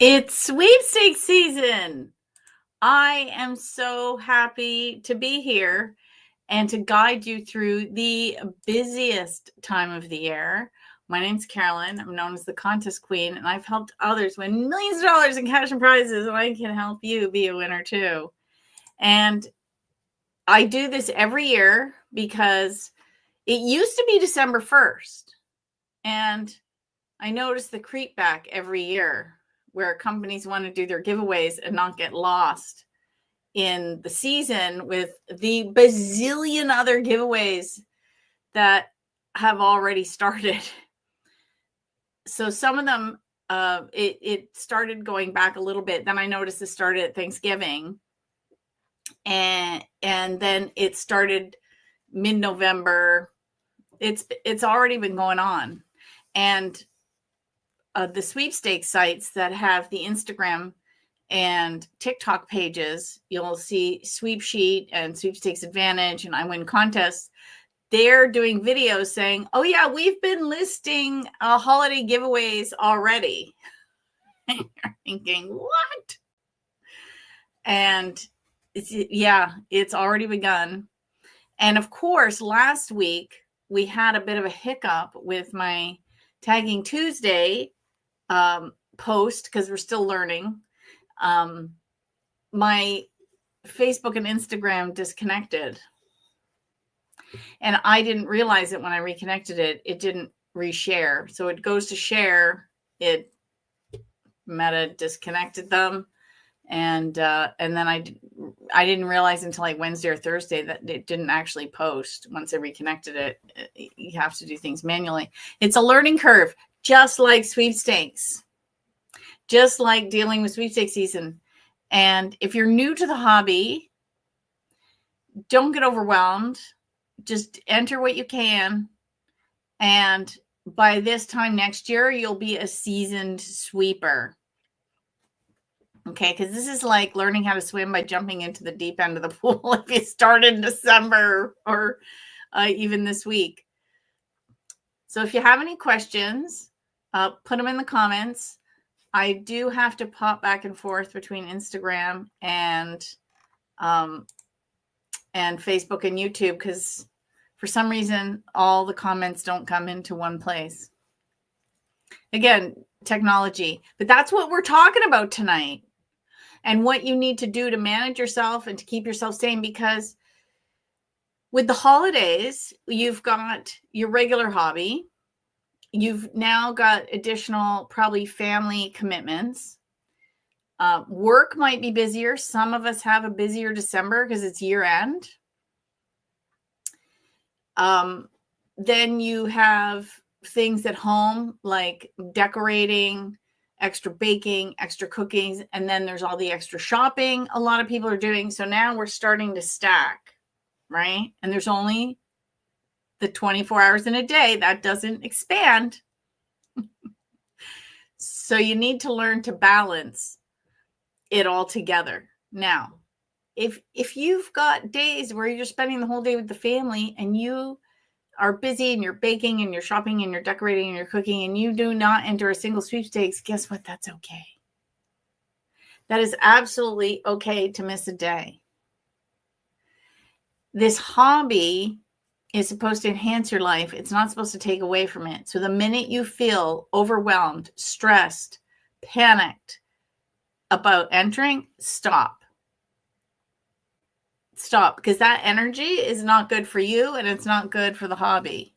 It's sweepstakes season. I am so happy to be here and to guide you through the busiest time of the year. My name's Carolyn. I'm known as the Contest Queen, and I've helped others win millions of dollars in cash and prizes, and I can help you be a winner too. And I do this every year because it used to be December 1st, and I notice the creep back every year where companies want to do their giveaways and not get lost in the season with the bazillion other giveaways that have already started. So some of them, it started going back a little bit. Then I noticed it started at Thanksgiving, and then it started mid-November. It's already been going on, and the sweepstakes sites that have the Instagram and TikTok pages, you'll see Sweep Sheet and Sweepstakes Advantage and I Win Contests. They're doing videos saying, oh yeah, we've been listing holiday giveaways already. And you're thinking, what? And it's already begun. And of course, last week we had a bit of a hiccup with my Tagging Tuesday post because we're still learning. My Facebook and Instagram disconnected, and I didn't realize it when I reconnected it. It didn't reshare, so it goes to share. It Meta disconnected them, and then I didn't realize until like Wednesday or Thursday that it didn't actually post. Once I reconnected it, you have to do things manually. It's a learning curve, just like sweepstakes. Just like dealing with sweepstakes season. And if you're new to the hobby, don't get overwhelmed. Just enter what you can. And by this time next year, you'll be a seasoned sweeper. Okay, because this is like learning how to swim by jumping into the deep end of the pool if you start in December or even this week. So if you have any questions, put them in the comments. I do have to pop back and forth between Instagram and Facebook and YouTube because for some reason, all the comments don't come into one place. Again, technology. But that's what we're talking about tonight and what you need to do to manage yourself and to keep yourself sane, because with the holidays, you've got your regular hobby. You've now got additional, probably family commitments. Work might be busier. Some of us have a busier December because it's year end. Then you have things at home like decorating, extra baking, extra cookies, and then there's all the extra shopping a lot of people are doing. So now we're starting to stack, right? And there's only the 24 hours in a day. That doesn't expand. So you need to learn to balance it all together. Now, if you've got days where you're spending the whole day with the family and you are busy and you're baking and you're shopping and you're decorating and you're cooking and you do not enter a single sweepstakes, guess what? That's okay. That is absolutely okay to miss a day. This hobby is supposed to enhance your life. It's not supposed to take away from it. So the minute you feel overwhelmed, stressed, panicked about entering, stop. Stop, because that energy is not good for you and it's not good for the hobby.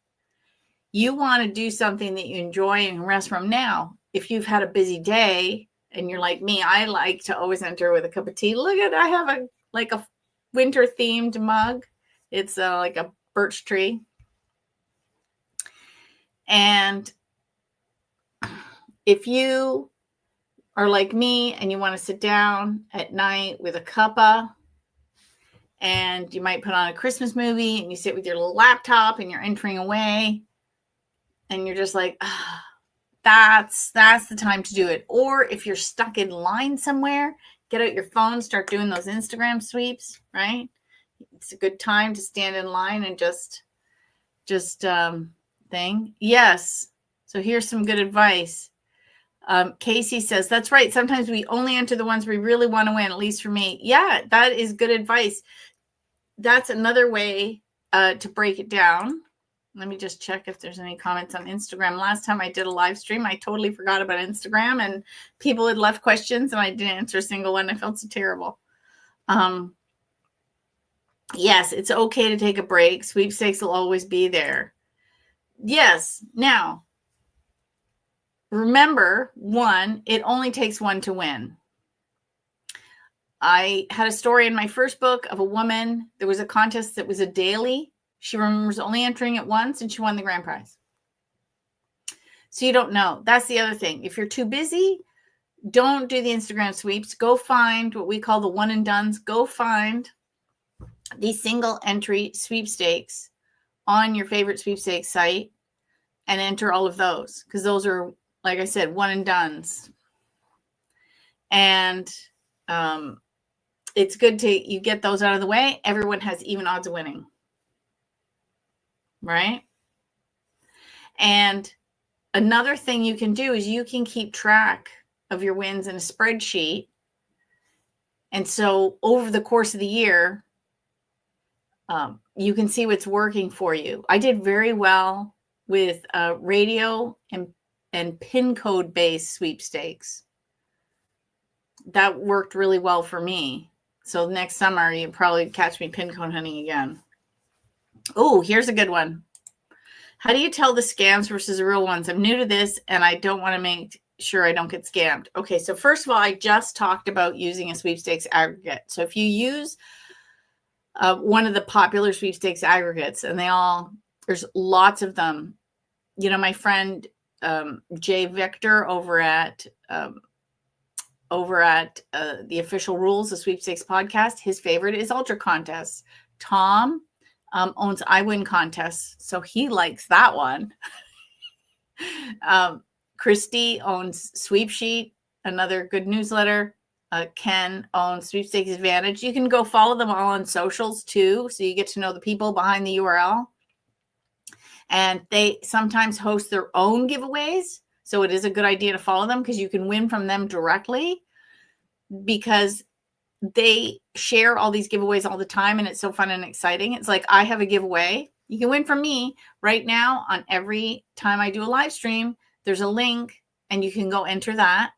You want to do something that you enjoy and rest from. Now, if you've had a busy day and you're like me, I like to always enter with a cup of tea. Look at, I have a winter themed mug. It's like a birch tree. And if you are like me and you want to sit down at night with a cuppa, and you might put on a Christmas movie and you sit with your little laptop and you're entering away and you're just like, that's the time to do it. Or if you're stuck in line somewhere, get out your phone, start doing those Instagram sweeps, right? It's a good time to stand in line and just thing. Yes. So here's some good advice. Casey says, that's right. Sometimes we only enter the ones we really want to win, at least for me. Yeah, that is good advice. That's another way to break it down. Let me just check if there's any comments on Instagram. Last time I did a live stream, I totally forgot about Instagram, and people had left questions and I didn't answer a single one. I felt so terrible. Yes, it's okay to take a break. Sweepstakes will always be there. Yes. Now, remember, one, it only takes one to win. I had a story in my first book of a woman. There was a contest that was a daily. She remembers only entering it once and she won the grand prize. So you don't know. That's the other thing. If you're too busy, don't do the Instagram sweeps. Go find what we call the one and dones. Go find the single entry sweepstakes on your favorite sweepstakes site and enter all of those, because those are, like I said, one and dones. And it's good to you get those out of the way. Everyone has even odds of winning, right? And another thing you can do is you can keep track of your wins in a spreadsheet. And so over the course of the year, you can see what's working for you. I did very well with radio and pin code based sweepstakes. That worked really well for me. So next summer, you probably catch me pin code hunting again. Oh, here's a good one. How do you tell the scams versus the real ones? I'm new to this and I don't want to make sure I don't get scammed. Okay, so first of all, I just talked about using a sweepstakes aggregate. So if you use one of the popular sweepstakes aggregates, and there's lots of them. You know, my friend Jay Victor over at the Official Rules, the Sweepstakes podcast, his favorite is Ultra Contests. Tom owns I Win Contests, so he likes that one. Christy owns Sweep Sheet, another good newsletter. Ken owns Sweepstakes Advantage. You can go follow them all on socials too, so you get to know the people behind the URL. And they sometimes host their own giveaways, so it is a good idea to follow them because you can win from them directly, because they share all these giveaways all the time and it's so fun and exciting. It's like, I have a giveaway. You can win from me right now. On every time I do a live stream, there's a link and you can go enter that.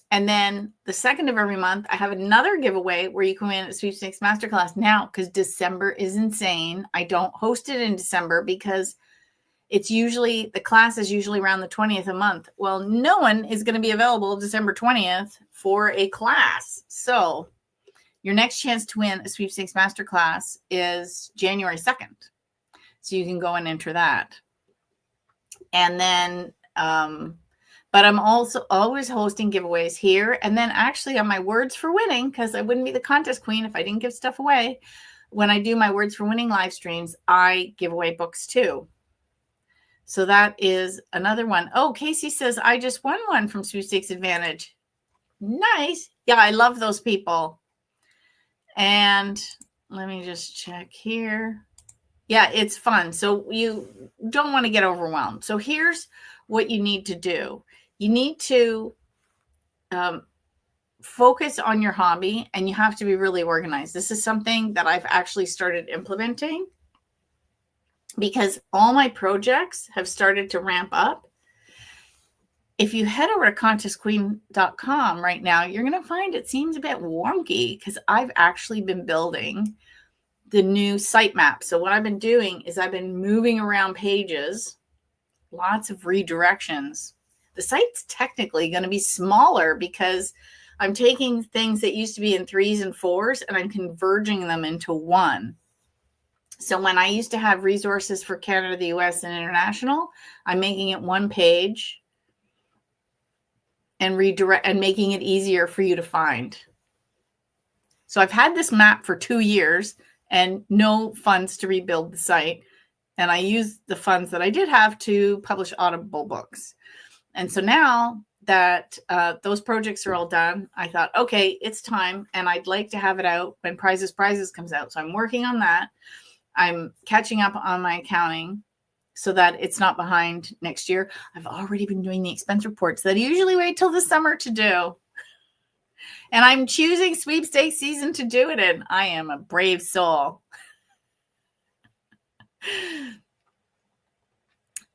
And then the second of every month, I have another giveaway where you can win a Sweepstakes Masterclass. Now, because December is insane, I don't host it in December because the class is usually around the 20th a month. Well, no one is going to be available December 20th for a class. So your next chance to win a Sweepstakes Masterclass is January 2nd. So you can go and enter that. And then, but I'm also always hosting giveaways here. And then actually on my Words for Winning, because I wouldn't be the contest queen if I didn't give stuff away. When I do my Words for Winning live streams, I give away books too. So that is another one. Oh, Casey says, I just won one from Sweepstakes Advantage. Nice. Yeah, I love those people. And let me just check here. Yeah, it's fun. So you don't want to get overwhelmed. So here's what you need to do. You need to focus on your hobby, and you have to be really organized. This is something that I've actually started implementing because all my projects have started to ramp up. If you head over to contestqueen.com right now, you're going to find it seems a bit wonky because I've actually been building the new sitemap. So what I've been doing is I've been moving around pages, lots of redirections. The site's technically going to be smaller because I'm taking things that used to be in 3s and 4s and I'm converging them into one. So when I used to have resources for Canada, the US, and international, I'm making it one page and making it easier for you to find. So I've had this map for 2 years and no funds to rebuild the site. And I used the funds that I did have to publish Audible books. And so now that those projects are all done, I thought, okay, it's time. And I'd like to have it out when Prizes comes out. So I'm working on that. I'm catching up on my accounting so that it's not behind next year. I've already been doing the expense reports that I usually wait till the summer to do. And I'm choosing sweepstakes season to do it in. I am a brave soul.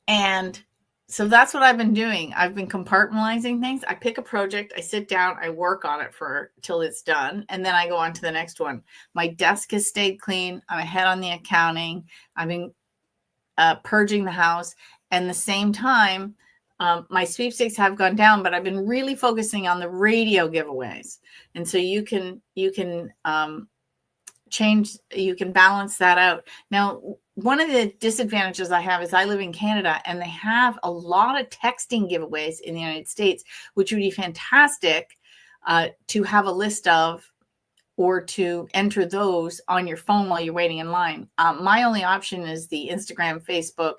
And so that's what I've been doing. I've been compartmentalizing things. I pick a project, I sit down, I work on it till it's done, and then I go on to the next one. My desk has stayed clean. I'm ahead on the accounting. I've been purging the house. And the same time, my sweepstakes have gone down, but I've been really focusing on the radio giveaways. And so you can balance that out. Now, one of the disadvantages I have is I live in Canada, and they have a lot of texting giveaways in the United States, which would be fantastic to have a list of, or to enter those on your phone while you're waiting in line. My only option is the Instagram, Facebook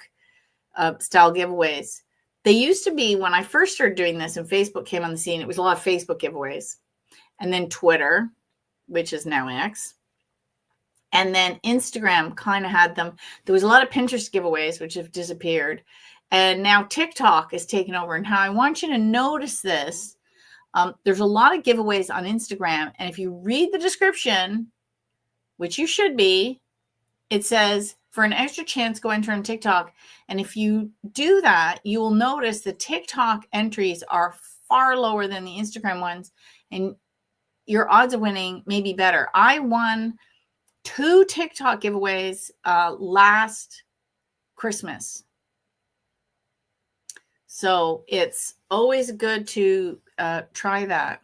style giveaways. They used to be, when I first started doing this and Facebook came on the scene, it was a lot of Facebook giveaways. And then Twitter, which is now X. And then Instagram kind of had them. There was a lot of Pinterest giveaways, which have disappeared. And now TikTok is taking over. And how I want you to notice this, there's a lot of giveaways on Instagram. And if you read the description, which you should be, it says, for an extra chance, go enter on TikTok. And if you do that, you will notice the TikTok entries are far lower than the Instagram ones. And your odds of winning may be better. I won 2 TikTok giveaways last Christmas. So it's always good to try that.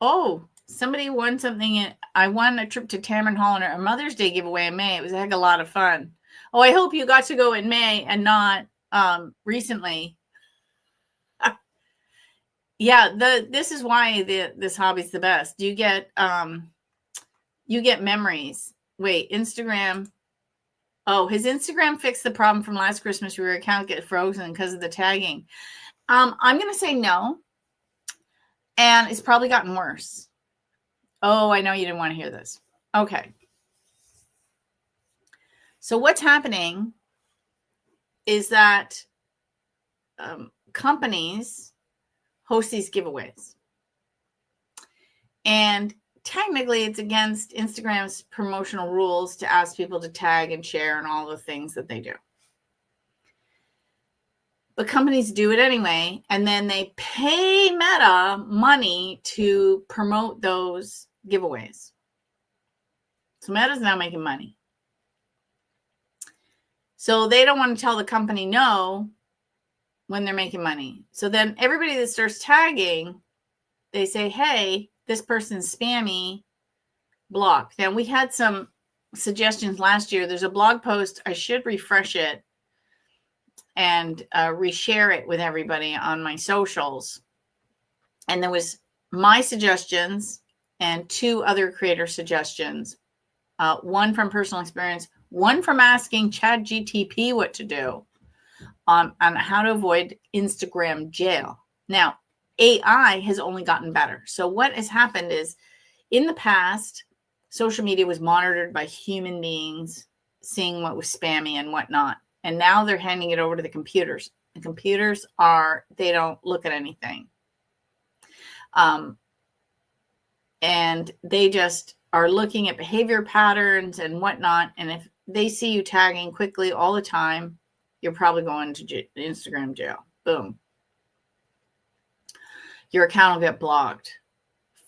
Oh, somebody won something. I won a trip to Tamron Hall, a Mother's Day giveaway in May. It was a heck of a lot of fun. Oh, I hope you got to go in May and not recently. Yeah, this is why this hobby's the best. You get memories. Wait, Instagram. Oh, his Instagram fixed the problem from last Christmas where your account get frozen because of the tagging. I'm going to say no. And it's probably gotten worse. Oh, I know you didn't want to hear this. Okay. So what's happening is that companies host these giveaways. And technically, it's against Instagram's promotional rules to ask people to tag and share and all the things that they do. But companies do it anyway, and then they pay Meta money to promote those giveaways. So Meta's now making money. So they don't want to tell the company no when they're making money. So then everybody that starts tagging, they say, hey, this person's spammy, block. Now, we had some suggestions last year. There's a blog post. I should refresh it and reshare it with everybody on my socials. And there was my suggestions and 2 other creator suggestions. One from personal experience, one from asking ChatGTP what to do on how to avoid Instagram jail. Now, AI has only gotten better. So what has happened is, in the past, social media was monitored by human beings, seeing what was spammy and whatnot. And now they're handing it over to the computers. The computers they don't look at anything. And they just are looking at behavior patterns and whatnot. And if they see you tagging quickly all the time, you're probably going to Instagram jail. Boom. Your account will get blocked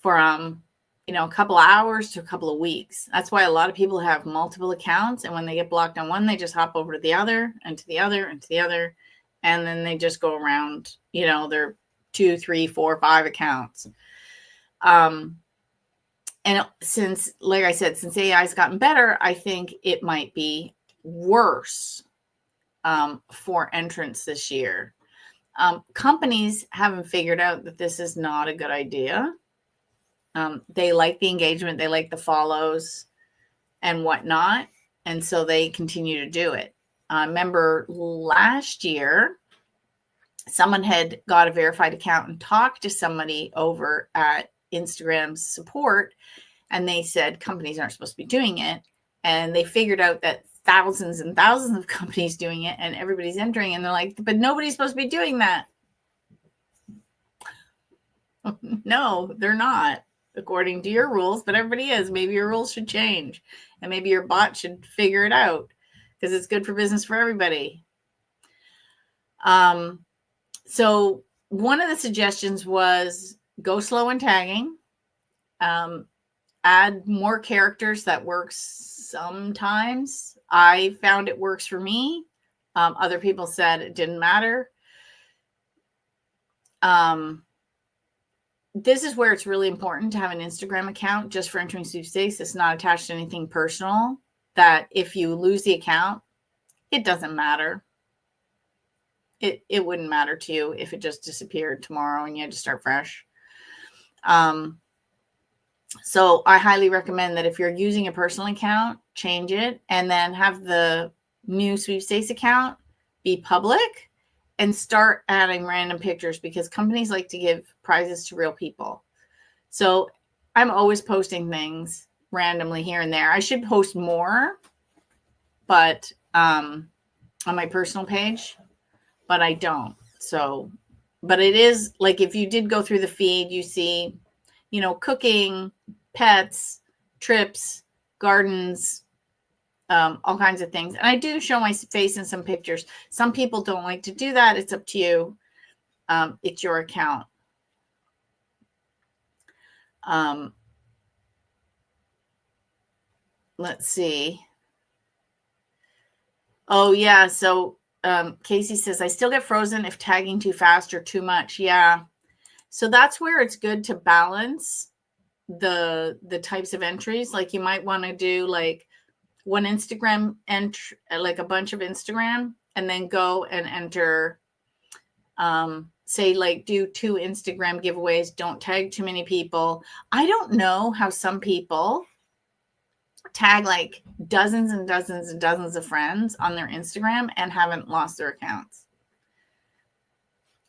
from, a couple of hours to a couple of weeks. That's why a lot of people have multiple accounts. And when they get blocked on one, they just hop over to the other and to the other and to the other. And then they just go around, their 2, 3, 4, 5 accounts. And since, like I said, since AI has gotten better, I think it might be worse for entrants this year. Companies haven't figured out that this is not a good idea. They like the engagement, they like the follows and whatnot. And so they continue to do it. I remember last year, someone had got a verified account and talked to somebody over at Instagram's support. and they said companies aren't supposed to be doing it. And they figured out that thousands and thousands of companies doing it, and everybody's entering, and they're like, but nobody's supposed to be doing that. No, they're not, according to your rules, but everybody is. Maybe your rules should change, and maybe your bot should figure it out, because it's good for business for everybody. So one of the suggestions was go slow in tagging, add more characters. That works sometimes. I found it works for me. Other people said it didn't matter. This is where it's really important to have an Instagram account just for entering sweepstakes. It's not attached to anything personal, that if you lose the account, it doesn't matter. It wouldn't matter to you if it just disappeared tomorrow and you had to start fresh. So I highly recommend that if you're using a personal account, change it, and then have the new sweepstakes account be public and start adding random pictures, because companies like to give prizes to real people. So I'm always posting things randomly here and there. I should post more, but on my personal page, but I don't. So, but it is like, if you did go through the feed, you see, cooking, pets, trips, gardens, all kinds of things. And I do show my face in some pictures. Some people don't like to do that. It's up to you. It's your account. Let's see. Oh, yeah. So Casey says, I still get frozen if tagging too fast or too much. Yeah. So that's where it's good to balance the types of entries. Like, you might want to do like one Instagram entry, like a bunch of Instagram, and then go and enter, say, like, do 2 Instagram giveaways. Don't tag too many people. I don't know how some people tag like dozens and dozens and dozens of friends on their Instagram and haven't lost their accounts.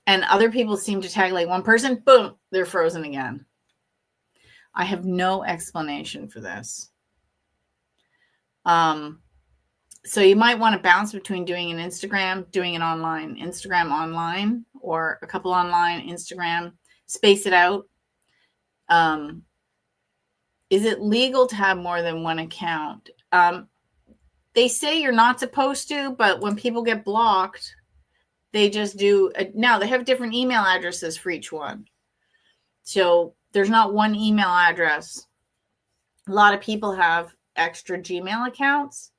And other people seem to tag like one person, boom, they're frozen again. I have no explanation for this. So you might want to bounce between doing an Instagram, doing an online, Instagram online, or a couple online, Instagram, space it out. Is it legal to have more than one account? They say you're not supposed to, but when people get blocked, they just do. Now they have different email addresses for each one. So there's not one email address. A lot of people have extra Gmail accounts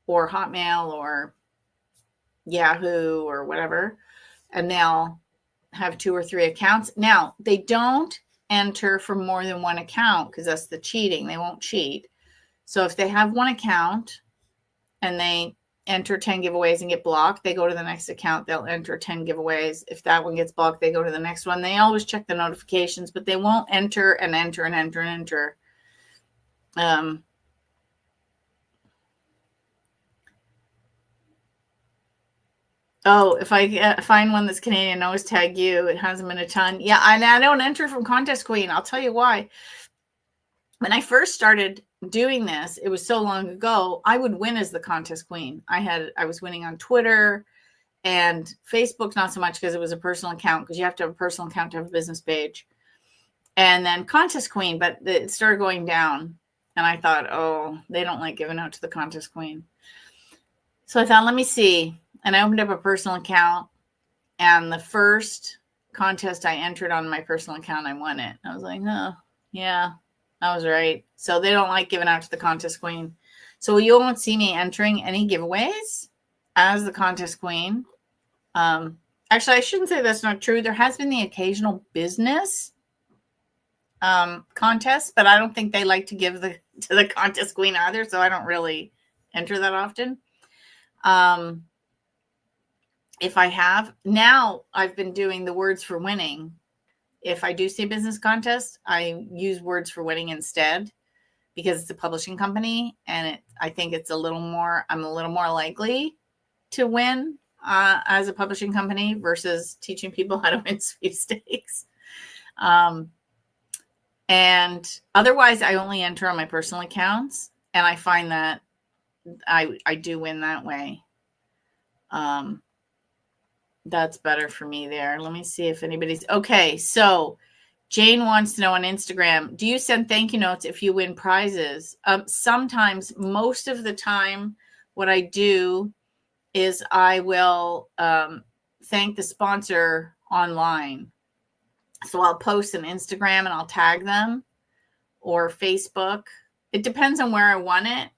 or Hotmail or Yahoo or whatever, and they'll have 2 or 3 accounts. Now, they don't enter for more than one account, because that's the cheating. They won't cheat. So if they have one account and they enter 10 giveaways and get blocked, they go to the next account, they'll enter 10 giveaways. If that one gets blocked, they go to the next one. They always check the notifications, but they won't enter and enter and enter and enter. Oh, if I find one that's Canadian, I always tag you. It hasn't been a ton. Yeah, and I don't enter from Contest Queen. I'll tell you why. When I first started doing this, it was so long ago, I would win as the Contest Queen. I was winning on Twitter and Facebook, not so much, because it was a personal account, because you have to have a personal account to have a business page. And then Contest Queen, but it started going down. And I thought, oh, they don't like giving out to the Contest Queen. So I thought, let me see. And I opened up a personal account, and the first contest I entered on my personal account, I won it. I was like, oh, yeah, I was right. So they don't like giving out to the Contest Queen. So you won't see me entering any giveaways as the Contest Queen. Actually, I shouldn't say that's not true. There has been the occasional business contest, but I don't think they like to give to the Contest Queen either. So I don't really enter that often. If I have, now I've been doing the words for winning. If I do see a business contest, I use words for winning instead, because it's a publishing company, and I think I'm a little more likely to win as a publishing company versus teaching people how to win sweepstakes. And otherwise, I only enter on my personal accounts. And I find that I do win that way. That's better for me there. Let me see if anybody's okay. So Jane wants to know on Instagram, do you send thank you notes if you win prizes? Sometimes, most of the time, what I do is I will thank the sponsor online. So I'll post an Instagram and I'll tag them, or Facebook. It depends on where I want it.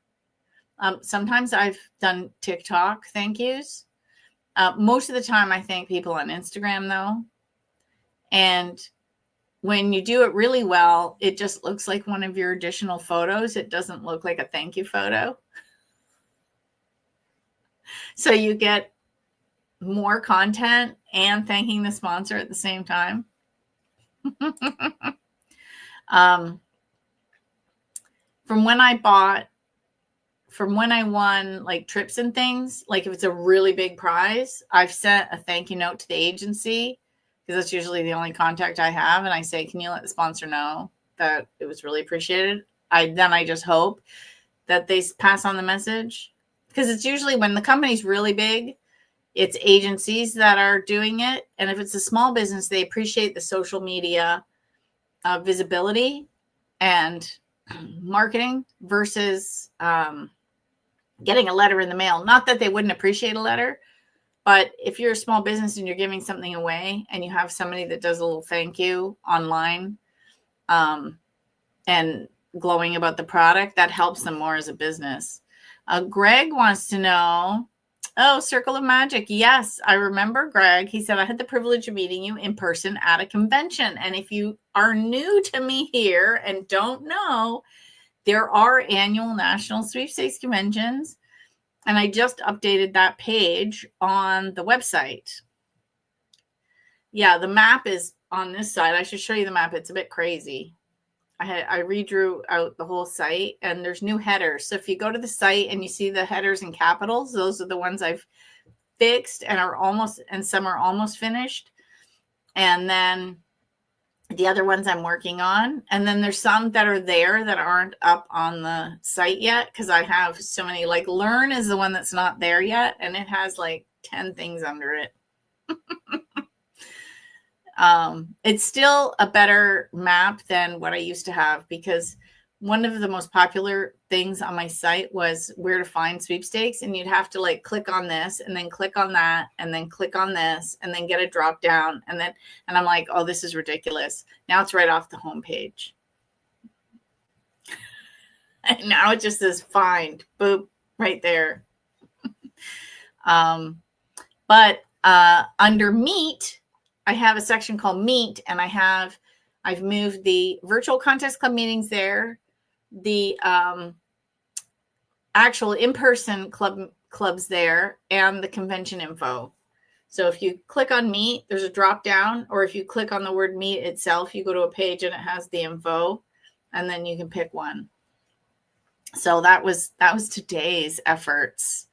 Sometimes I've done TikTok thank yous. Most of the time I thank people on Instagram though. And when you do it really well, it just looks like one of your additional photos. It doesn't look like a thank you photo. So you get more content and thanking the sponsor at the same time. From when I won like trips and things, like if it's a really big prize, I've sent a thank you note to the agency, because that's usually the only contact I have. And I say, can you let the sponsor know that it was really appreciated? I just hope that they pass on the message, because it's usually when the company's really big, it's agencies that are doing it. And if it's a small business, they appreciate the social media visibility and marketing versus getting a letter in the mail. Not that they wouldn't appreciate a letter, but if you're a small business and you're giving something away and you have somebody that does a little thank you online and glowing about the product, that helps them more as a business. Greg wants to know, Circle of Magic. Yes, I remember Greg. He said, I had the privilege of meeting you in person at a convention. And if you are new to me here and don't know, there are annual national sweepstakes conventions. And I just updated that page on the website. Yeah, the map is on this side. I should show you the map. It's a bit crazy. I redrew out the whole site, and there's new headers. So if you go to the site and you see the headers in capitals, those are the ones I've fixed and some are almost finished. And then the other ones I'm working on. And then there's some that are there that aren't up on the site yet, because I have so many. Like Learn is the one that's not there yet, and it has like 10 things under it. It's still a better map than what I used to have, because one of the most popular things on my site was where to find sweepstakes. And you'd have to like click on this and then click on that and then click on this and then get a drop down. And I'm like, oh, this is ridiculous. Now it's right off the homepage. And now it just says find, boop, right there. But under Meet, I have a section called Meet, and I've moved the virtual contest club meetings there, the actual in-person clubs there, and the convention info. So if you click on Meet, there's a drop down, or if you click on the word Meet itself, you go to a page and it has the info, and then you can pick one. So that was today's efforts,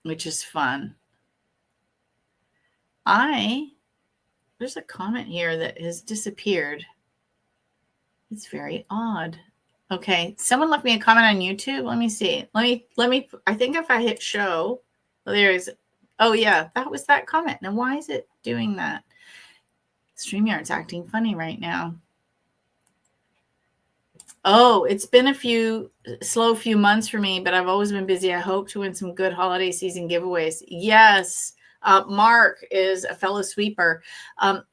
which is fun. There's a comment here that has disappeared. It's very odd. Okay, someone left me a comment on YouTube. Let me see. Let me. I think if I hit show, there is. Oh yeah, that was that comment. Now why is it doing that? StreamYard's acting funny right now. Oh, it's been a slow few months for me, but I've always been busy. I hope to win some good holiday season giveaways. Yes. Mark is a fellow sweeper.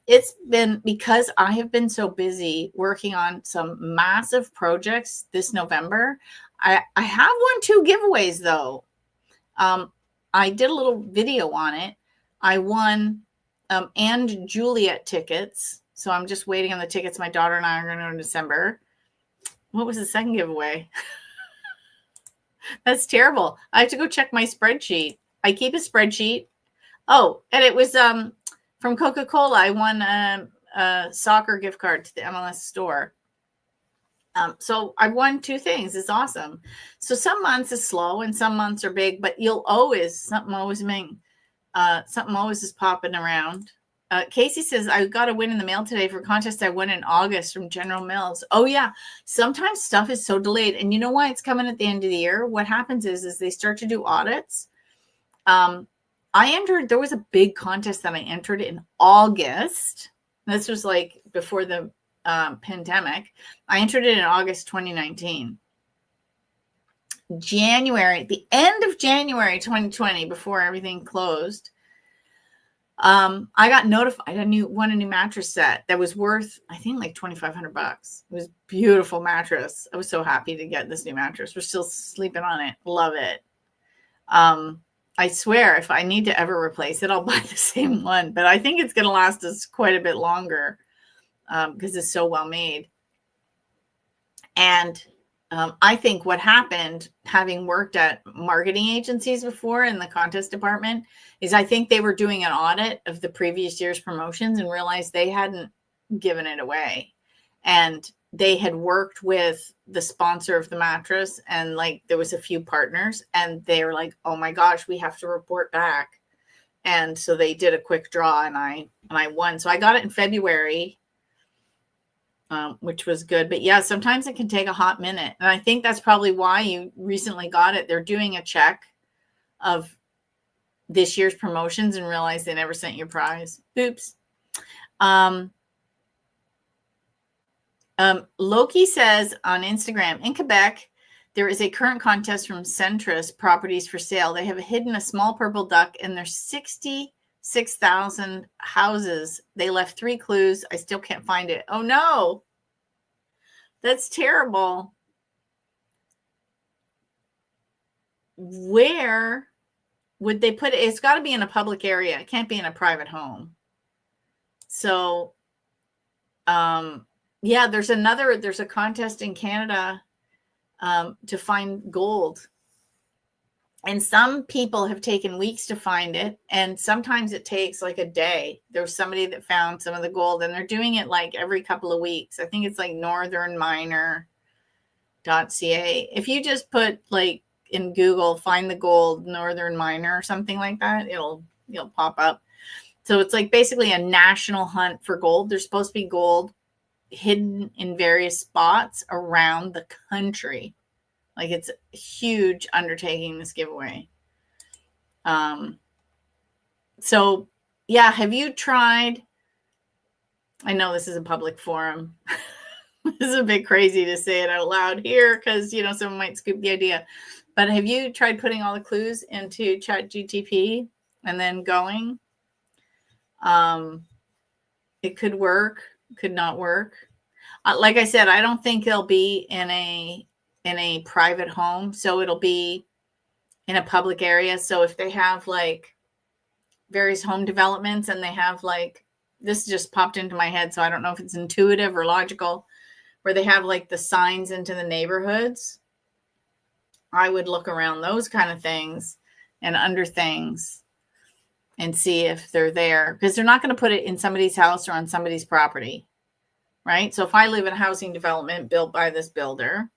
It's been because I have been so busy working on some massive projects this November. I have won 2 giveaways though. I did a little video on it. I won and Juliet tickets. So I'm just waiting on the tickets. My daughter and I are going to go in December. What was the second giveaway? That's terrible. I have to go check my spreadsheet. I keep a spreadsheet. Oh, and it was from Coca-Cola. I won a soccer gift card to the MLS store. So I won 2 things. It's awesome. So some months is slow and some months are big, but something always is popping around. Casey says, I got a win in the mail today for a contest I won in August from General Mills. Oh, yeah. Sometimes stuff is so delayed. And you know why it's coming at the end of the year? What happens is they start to do audits. There was a big contest that I entered in August. This was like before the pandemic. I entered it in August 2019. The end of January 2020, before everything closed, I got notified I won a new mattress set that was worth, I think, like $2,500. It was a beautiful mattress. I was so happy to get this new mattress. We're still sleeping on it. Love it. I swear, if I need to ever replace it, I'll buy the same one. But I think it's going to last us quite a bit longer because it's so well made. And I think what happened, having worked at marketing agencies before in the contest department, is I think they were doing an audit of the previous year's promotions and realized they hadn't given it away. And they had worked with the sponsor of the mattress, and like there was a few partners, and they were like, oh my gosh, we have to report back. And so they did a quick draw, and I won. So I got it in February. Which was good. But yeah, sometimes it can take a hot minute. And I think that's probably why you recently got it. They're doing a check of this year's promotions and realize they never sent you a prize. Oops. Loki says on Instagram, in Quebec, there is a current contest from Centris Properties for Sale. They have hidden a small purple duck in their 66,000 houses. They left 3 clues. I still can't find it. Oh no, that's terrible. Where would they put it? It's got to be in a public area. It can't be in a private home. So, yeah, there's a contest in Canada to find gold. And some people have taken weeks to find it. And sometimes it takes like a day. There's somebody that found some of the gold, and they're doing it like every couple of weeks. I think it's like northernminer.ca. If you just put like in Google, find the gold Northern Miner or something like that, it'll pop up. So it's like basically a national hunt for gold. There's supposed to be gold hidden in various spots around the country. Like it's a huge undertaking, this giveaway. So yeah, have you tried? I know this is a public forum. This is a bit crazy to say it out loud here because, someone might scoop the idea. But have you tried putting all the clues into ChatGPT and then going? It could work, could not work. Like I said, I don't think they'll be in a private home. So it'll be in a public area. So if they have like various home developments and they have like, this just popped into my head, so I don't know if it's intuitive or logical, where they have like the signs into the neighborhoods, I would look around those kind of things and under things and see if they're there, because they're not going to put it in somebody's house or on somebody's property, right? So if I live in a housing development built by this builder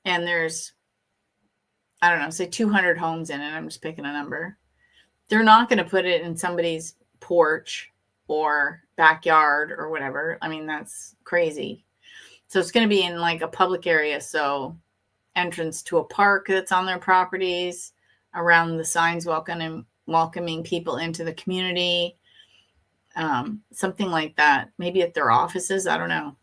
and there's, I don't know, say 200 homes in it, I'm just picking a number, they're not going to put it in somebody's porch or backyard or whatever. I mean, that's crazy. So it's going to be in like a public area. So entrance to a park that's on their properties, around the signs welcoming people into the community, something like that. Maybe at their offices. I don't know.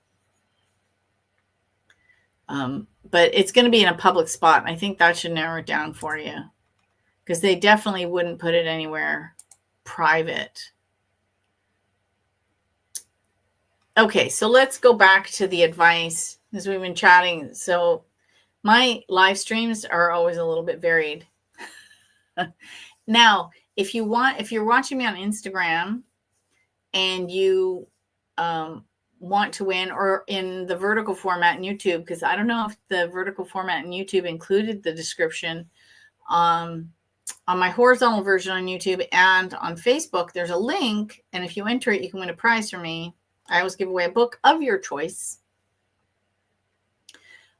But it's going to be in a public spot. I think that should narrow it down for you, because they definitely wouldn't put it anywhere private. Okay, so let's go back to the advice as we've been chatting. So my live streams are always a little bit varied. Now, if you're watching me on Instagram and you want to win, or in the vertical format in YouTube, because I don't know if the vertical format in YouTube included the description, on my horizontal version on YouTube and on Facebook, there's a link. And if you enter it, you can win a prize from me. I always give away a book of your choice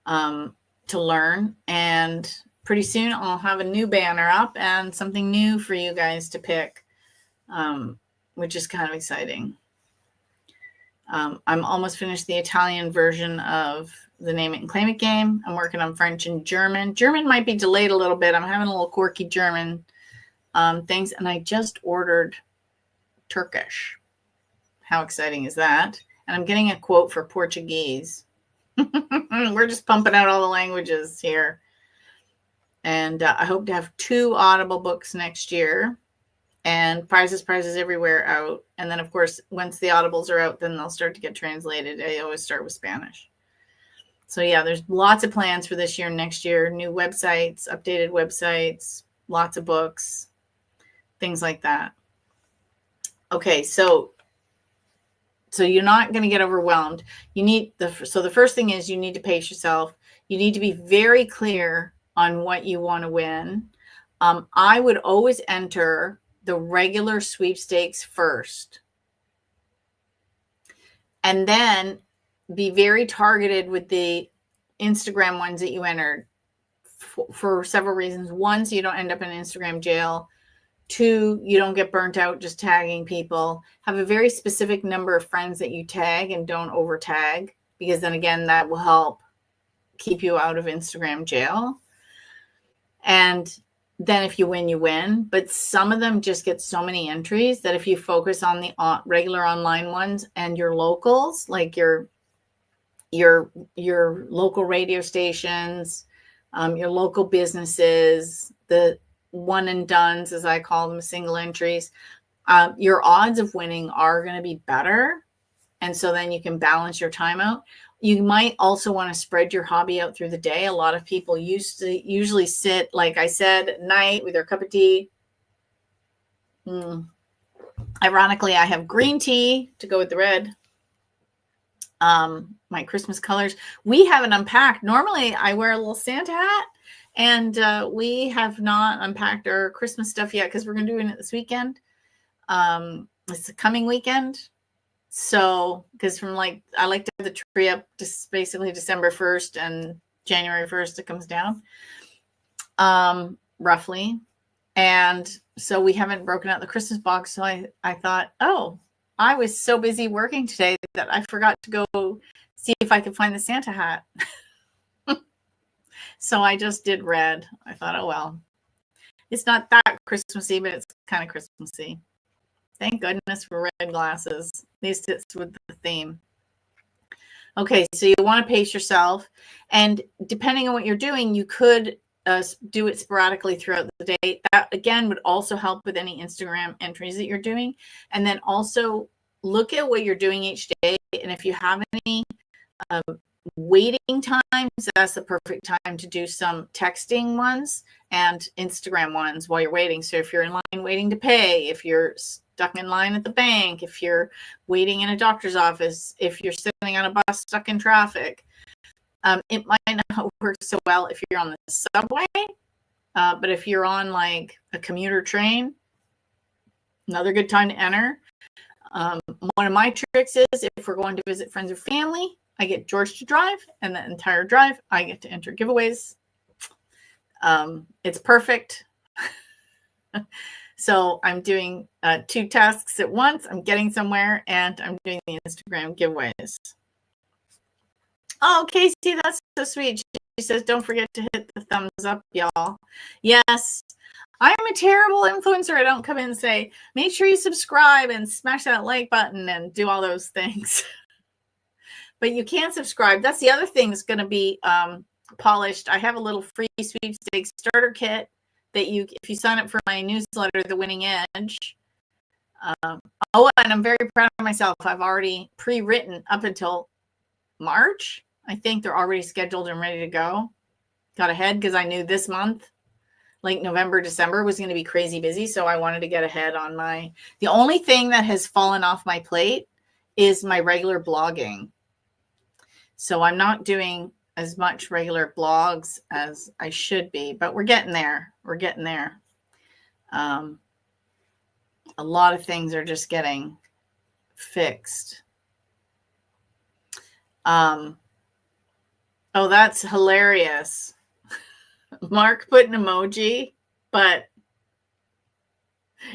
to learn. And pretty soon I'll have a new banner up and something new for you guys to pick which is kind of exciting. I'm almost finished the Italian version of the Name It and Claim It game. I'm working on French and German. German might be delayed a little bit. I'm having a little quirky German things, and I just ordered Turkish. How exciting is that? And I'm getting a quote for Portuguese. We're just pumping out all the languages here. And I hope to have 2 Audible books next year. And prizes everywhere out. And then, of course, once the Audibles are out, then they'll start to get translated. I always start with Spanish. So, yeah, there's lots of plans for this year and next year. New websites, updated websites, lots of books, things like that. Okay, so you're not going to get overwhelmed. So the first thing is you need to pace yourself. You need to be very clear on what you want to win. I would always enter the regular sweepstakes first, and then be very targeted with the Instagram ones that you entered for several reasons. 1, so you don't end up in Instagram jail. 2, you don't get burnt out just tagging people. Have a very specific number of friends that you tag and don't over tag, because then again, that will help keep you out of Instagram jail. And then if you win, you win. But some of them just get so many entries that if you focus on the regular online ones and your locals, like your local radio stations, your local businesses, the one and dones, as I call them, single entries, your odds of winning are going to be better. And so then you can balance your time out. You might also want to spread your hobby out through the day. A lot of people usually sit, like I said, at night with their cup of tea. Ironically, I have green tea to go with the red. My Christmas colors. We haven't unpacked. Normally, I wear a little Santa hat, and we have not unpacked our Christmas stuff yet because we're going to do it this weekend. It's the coming weekend. So, because I like to have the tree up just basically December 1st and January 1st, it comes down, roughly. And so we haven't broken out the Christmas box. So I thought, I was so busy working today that I forgot to go see if I could find the Santa hat. So I just did red. I thought, it's not that Christmassy, but it's kind of Christmassy. Thank goodness for red glasses. These fits with the theme. Okay, so you want to pace yourself. And depending on what you're doing, you could do it sporadically throughout the day. That, again, would also help with any Instagram entries that you're doing. And then also look at what you're doing each day. And if you have any waiting times, that's the perfect time to do some texting ones and Instagram ones while you're waiting. So if you're in line waiting to pay, if you're stuck in line at the bank, if you're waiting in a doctor's office, if you're sitting on a bus stuck in traffic, it might not work so well if you're on the subway, but if you're on like a commuter train, another good time to enter. One of my tricks is if we're going to visit friends or family, I get George to drive, and the entire drive I get to enter giveaways. It's perfect. So I'm doing 2 tasks at once. I'm getting somewhere, and I'm doing the Instagram giveaways. Oh, Casey, that's so sweet. She says, don't forget to hit the thumbs up, y'all. Yes, I'm a terrible influencer. I don't come in and say, make sure you subscribe and smash that like button and do all those things. But you can subscribe. That's the other thing that's going to be polished. I have a little free sweepstakes starter kit that if you sign up for my newsletter, The Winning Edge. And I'm very proud of myself. I've already pre-written up until March. I think they're already scheduled and ready to go. Got ahead because I knew this month, like November, December, was going to be crazy busy. So I wanted to get ahead on the only thing that has fallen off my plate is my regular blogging. So I'm not doing as much regular blogs as I should be, but we're getting there. We're getting there. A lot of things are just getting fixed. Oh, that's hilarious. Mark put an emoji, but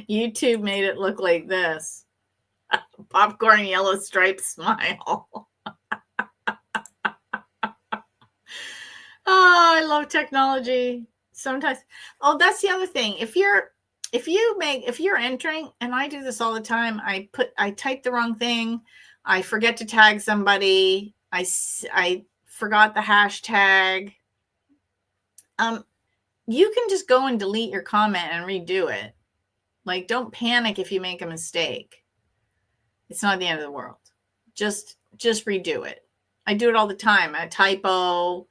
YouTube made it look like this. Popcorn yellow stripe smile. Oh, I love technology. Sometimes. Oh, that's the other thing. If you're entering, and I do this all the time, I type the wrong thing. I forget to tag somebody. I forgot the hashtag. You can just go and delete your comment and redo it. Like, don't panic if you make a mistake. It's not the end of the world. Just redo it. I do it all the time. A typo,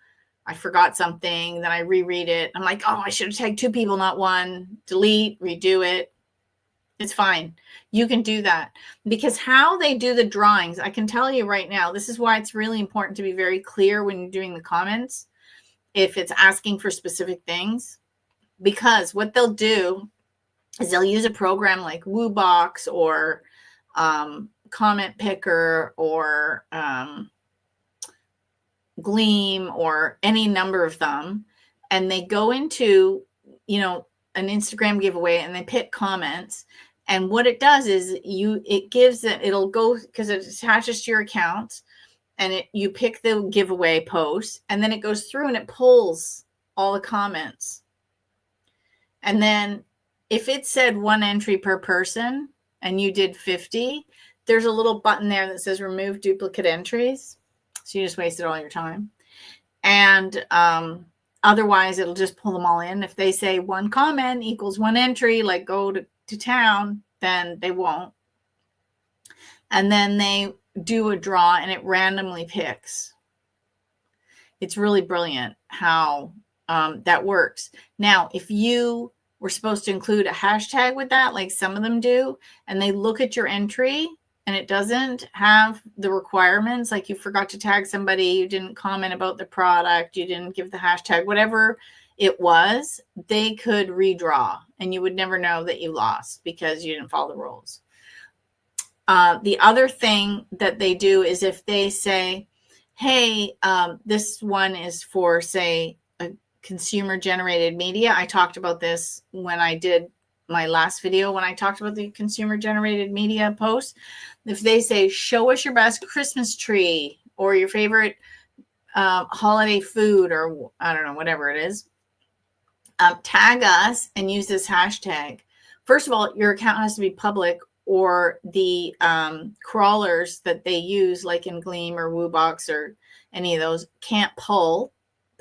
I forgot something, then I reread it. I'm like, oh, I should have tagged 2 people, not 1. Delete, redo it. It's fine. You can do that. Because how they do the drawings, I can tell you right now, this is why it's really important to be very clear when you're doing the comments, if it's asking for specific things. Because what they'll do is they'll use a program like Woobox or Comment Picker or Gleam or any number of them, and they go into, an Instagram giveaway and they pick comments. And what it does is it'll go, because it attaches to your account, and you pick the giveaway post, and then it goes through and it pulls all the comments. And then if it said 1 entry per person and you did 50, there's a little button there that says remove duplicate entries. So you just wasted all your time. And otherwise, it'll just pull them all in. If they say 1 comment equals 1 entry, like go to town, then they won't. And then they do a draw and it randomly picks. It's really brilliant how that works. Now, if you were supposed to include a hashtag with that, like some of them do, and they look at your entry and it doesn't have the requirements, like you forgot to tag somebody, you didn't comment about the product, you didn't give the hashtag, whatever it was, they could redraw and you would never know that you lost because you didn't follow the rules. The other thing that they do is if they say, hey, this one is for, say, a consumer generated media. I talked about this when I did my last video, when I talked about the consumer generated media post. If they say, show us your best Christmas tree or your favorite holiday food, or I don't know, whatever it is, tag us and use this hashtag. First of all, your account has to be public, or the crawlers that they use, like in Gleam or Woobox or any of those, can't pull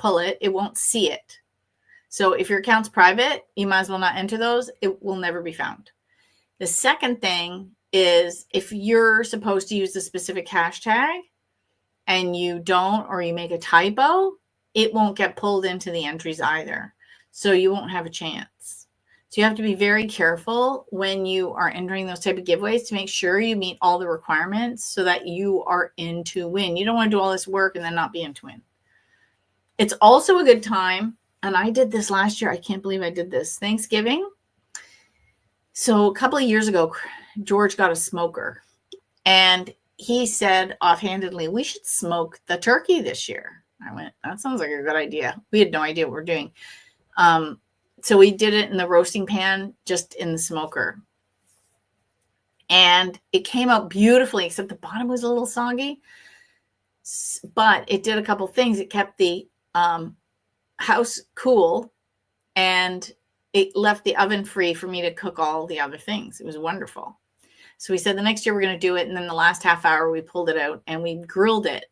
it. It won't see it. So if your account's private, you might as well not enter those. It will never be found. The second thing is, if you're supposed to use a specific hashtag and you don't, or you make a typo, it won't get pulled into the entries either. So you won't have a chance. So you have to be very careful when you are entering those type of giveaways to make sure you meet all the requirements so that you are in to win. You don't want to do all this work and then not be in to win. It's also a good time, and I did this last year. I can't believe I did this. Thanksgiving. So a couple of years ago, George got a smoker, and he said offhandedly, we should smoke the turkey this year. I went, that sounds like a good idea. We had no idea what we're doing. So we did it in the roasting pan, just in the smoker. And it came out beautifully, except the bottom was a little soggy. But it did a couple things. It kept the house cool, and it left the oven free for me to cook all the other things. It was wonderful. So we said the next year we're going to do it. And then the last half hour, we pulled it out and we grilled it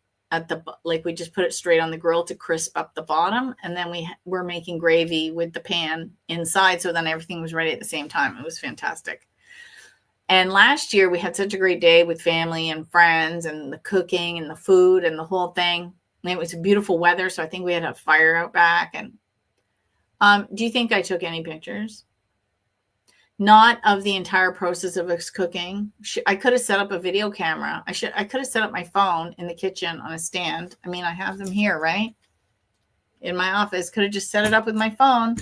we just put it straight on the grill to crisp up the bottom. And then we're making gravy with the pan inside. So then everything was ready at the same time. It was fantastic. And last year we had such a great day with family and friends, and the cooking and the food and the whole thing. And it was beautiful weather. So I think we had a fire out back. And do you think I took any pictures? Not of the entire process of us cooking. I could have set up a video camera. I could have set up my phone in the kitchen on a stand. I mean, I have them here, right? In my office. Could have just set it up with my phone.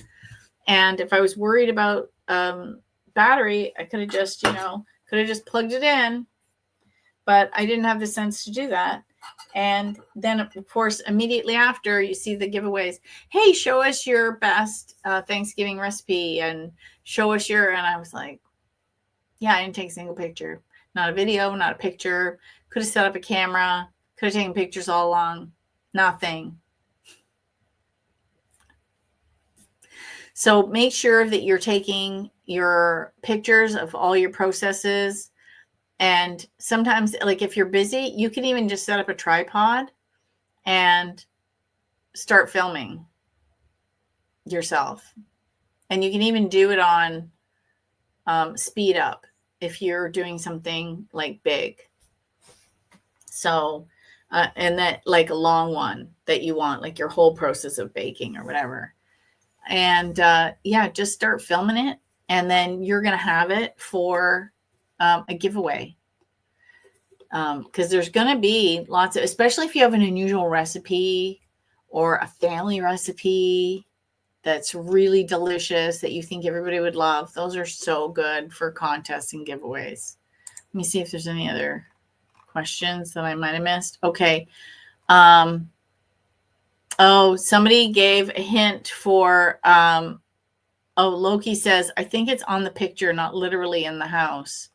And if I was worried about battery, I could have just, plugged it in. But I didn't have the sense to do that. And then, of course, immediately after, you see the giveaways. Hey, show us your best Thanksgiving recipe, and show us and I was like, yeah, I didn't take a single picture. not a video, not a picture. Could have set up a camera, could have taken pictures all along. Nothing. So make sure that you're taking your pictures of all your processes. And sometimes, like if you're busy, you can even just set up a tripod and start filming yourself. And you can even do it on speed up if you're doing something like big. So, and that like a long one that you want, like your whole process of baking or whatever. And yeah, just start filming it. And then you're going to have it for a giveaway. Because there's going to be lots of, especially if you have an unusual recipe or a family recipe that's really delicious that you think everybody would love. Those are so good for contests and giveaways. Let me see if there's any other questions that I might have missed. Okay. Oh, somebody gave a hint for, Loki says, I think it's on the picture, not literally in the house.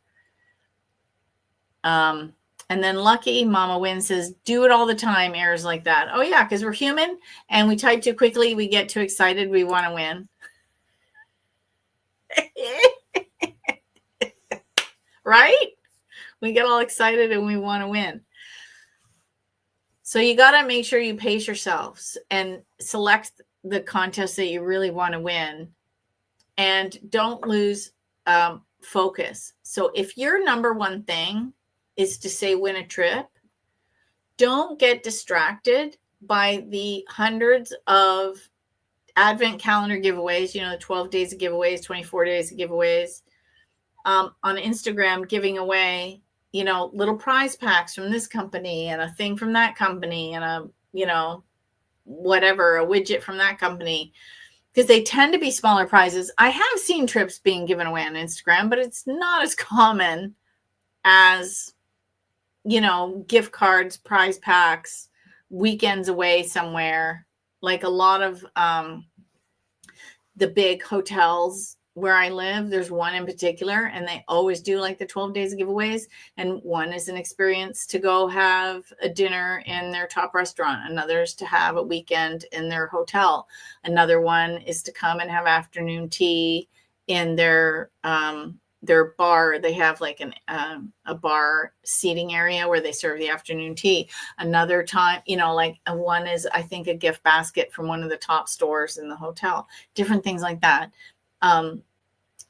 And then Lucky Mama Win says, do it all the time, errors like that. Oh, yeah, because we're human and we type too quickly. We get too excited. We want to win. Right? We get all excited and we want to win. So you got to make sure you pace yourselves and select the contest that you really want to win. And don't lose focus. So if your number one thing is to say win a trip, don't get distracted by the hundreds of advent calendar giveaways, the 12 days of giveaways, 24 days of giveaways, on Instagram, giving away, little prize packs from this company and a thing from that company and a, whatever, a widget from that company, because they tend to be smaller prizes. I have seen trips being given away on Instagram, but it's not as common as, gift cards, prize packs, weekends away somewhere. Like a lot of the big hotels where I live, there's one in particular, and they always do like the 12 days of giveaways. And one is an experience to go have a dinner in their top restaurant. Another is to have a weekend in their hotel. Another one is to come and have afternoon tea in their bar. They have like a bar seating area where they serve the afternoon tea. Another time, like one is, I think, a gift basket from one of the top stores in the hotel, different things like that.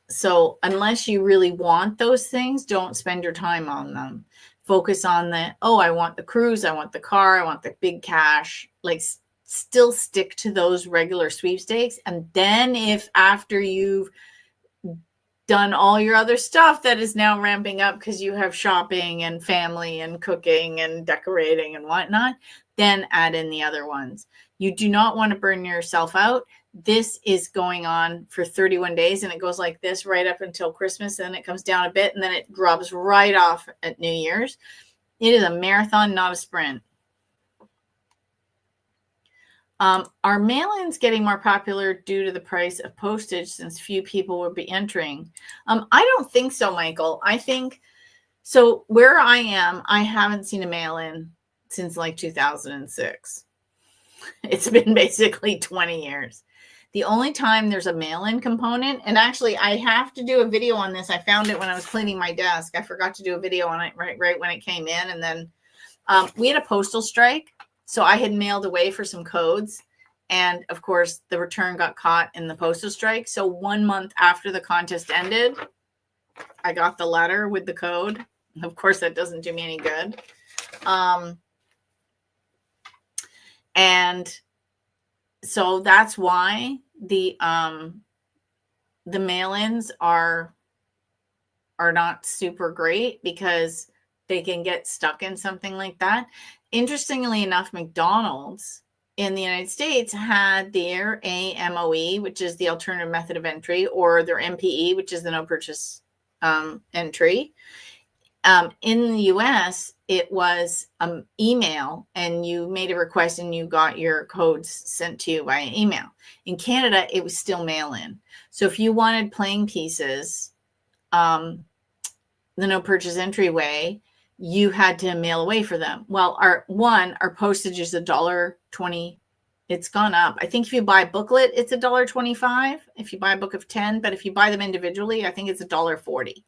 So unless you really want those things, don't spend your time on them. Focus on I want the cruise, I want the car, I want the big cash. Like still stick to those regular sweepstakes. And then if after you've done all your other stuff that is now ramping up because you have shopping and family and cooking and decorating and whatnot, then add in the other ones. You do not want to burn yourself out. This is going on for 31 days and it goes like this right up until Christmas. And then it comes down a bit and then it drops right off at New Year's. It is a marathon, not a sprint. Are mail-ins getting more popular due to the price of postage since few people will be entering? I don't think so, Michael. I think so. Where I am, I haven't seen a mail-in since like 2006. It's been basically 20 years. The only time there's a mail-in component, and actually I have to do a video on this. I found it when I was cleaning my desk. I forgot to do a video on it right when it came in. And then we had a postal strike. So I had mailed away for some codes. And of course, the return got caught in the postal strike. So 1 month after the contest ended, I got the letter with the code. Of course, that doesn't do me any good. And so that's why the mail-ins are not super great, because they can get stuck in something like that. Interestingly enough, McDonald's in the United States had their AMOE, which is the alternative method of entry, or their MPE, which is the no purchase entry. In the US, it was email, and you made a request and you got your codes sent to you by email. In Canada, it was still mail-in. So if you wanted playing pieces, the no purchase entryway, you had to mail away for them. Well, our postage is $1.20. It's gone up. I think if you buy a booklet, it's $1.25. If you buy a book of 10, but if you buy them individually, I think it's $1.40.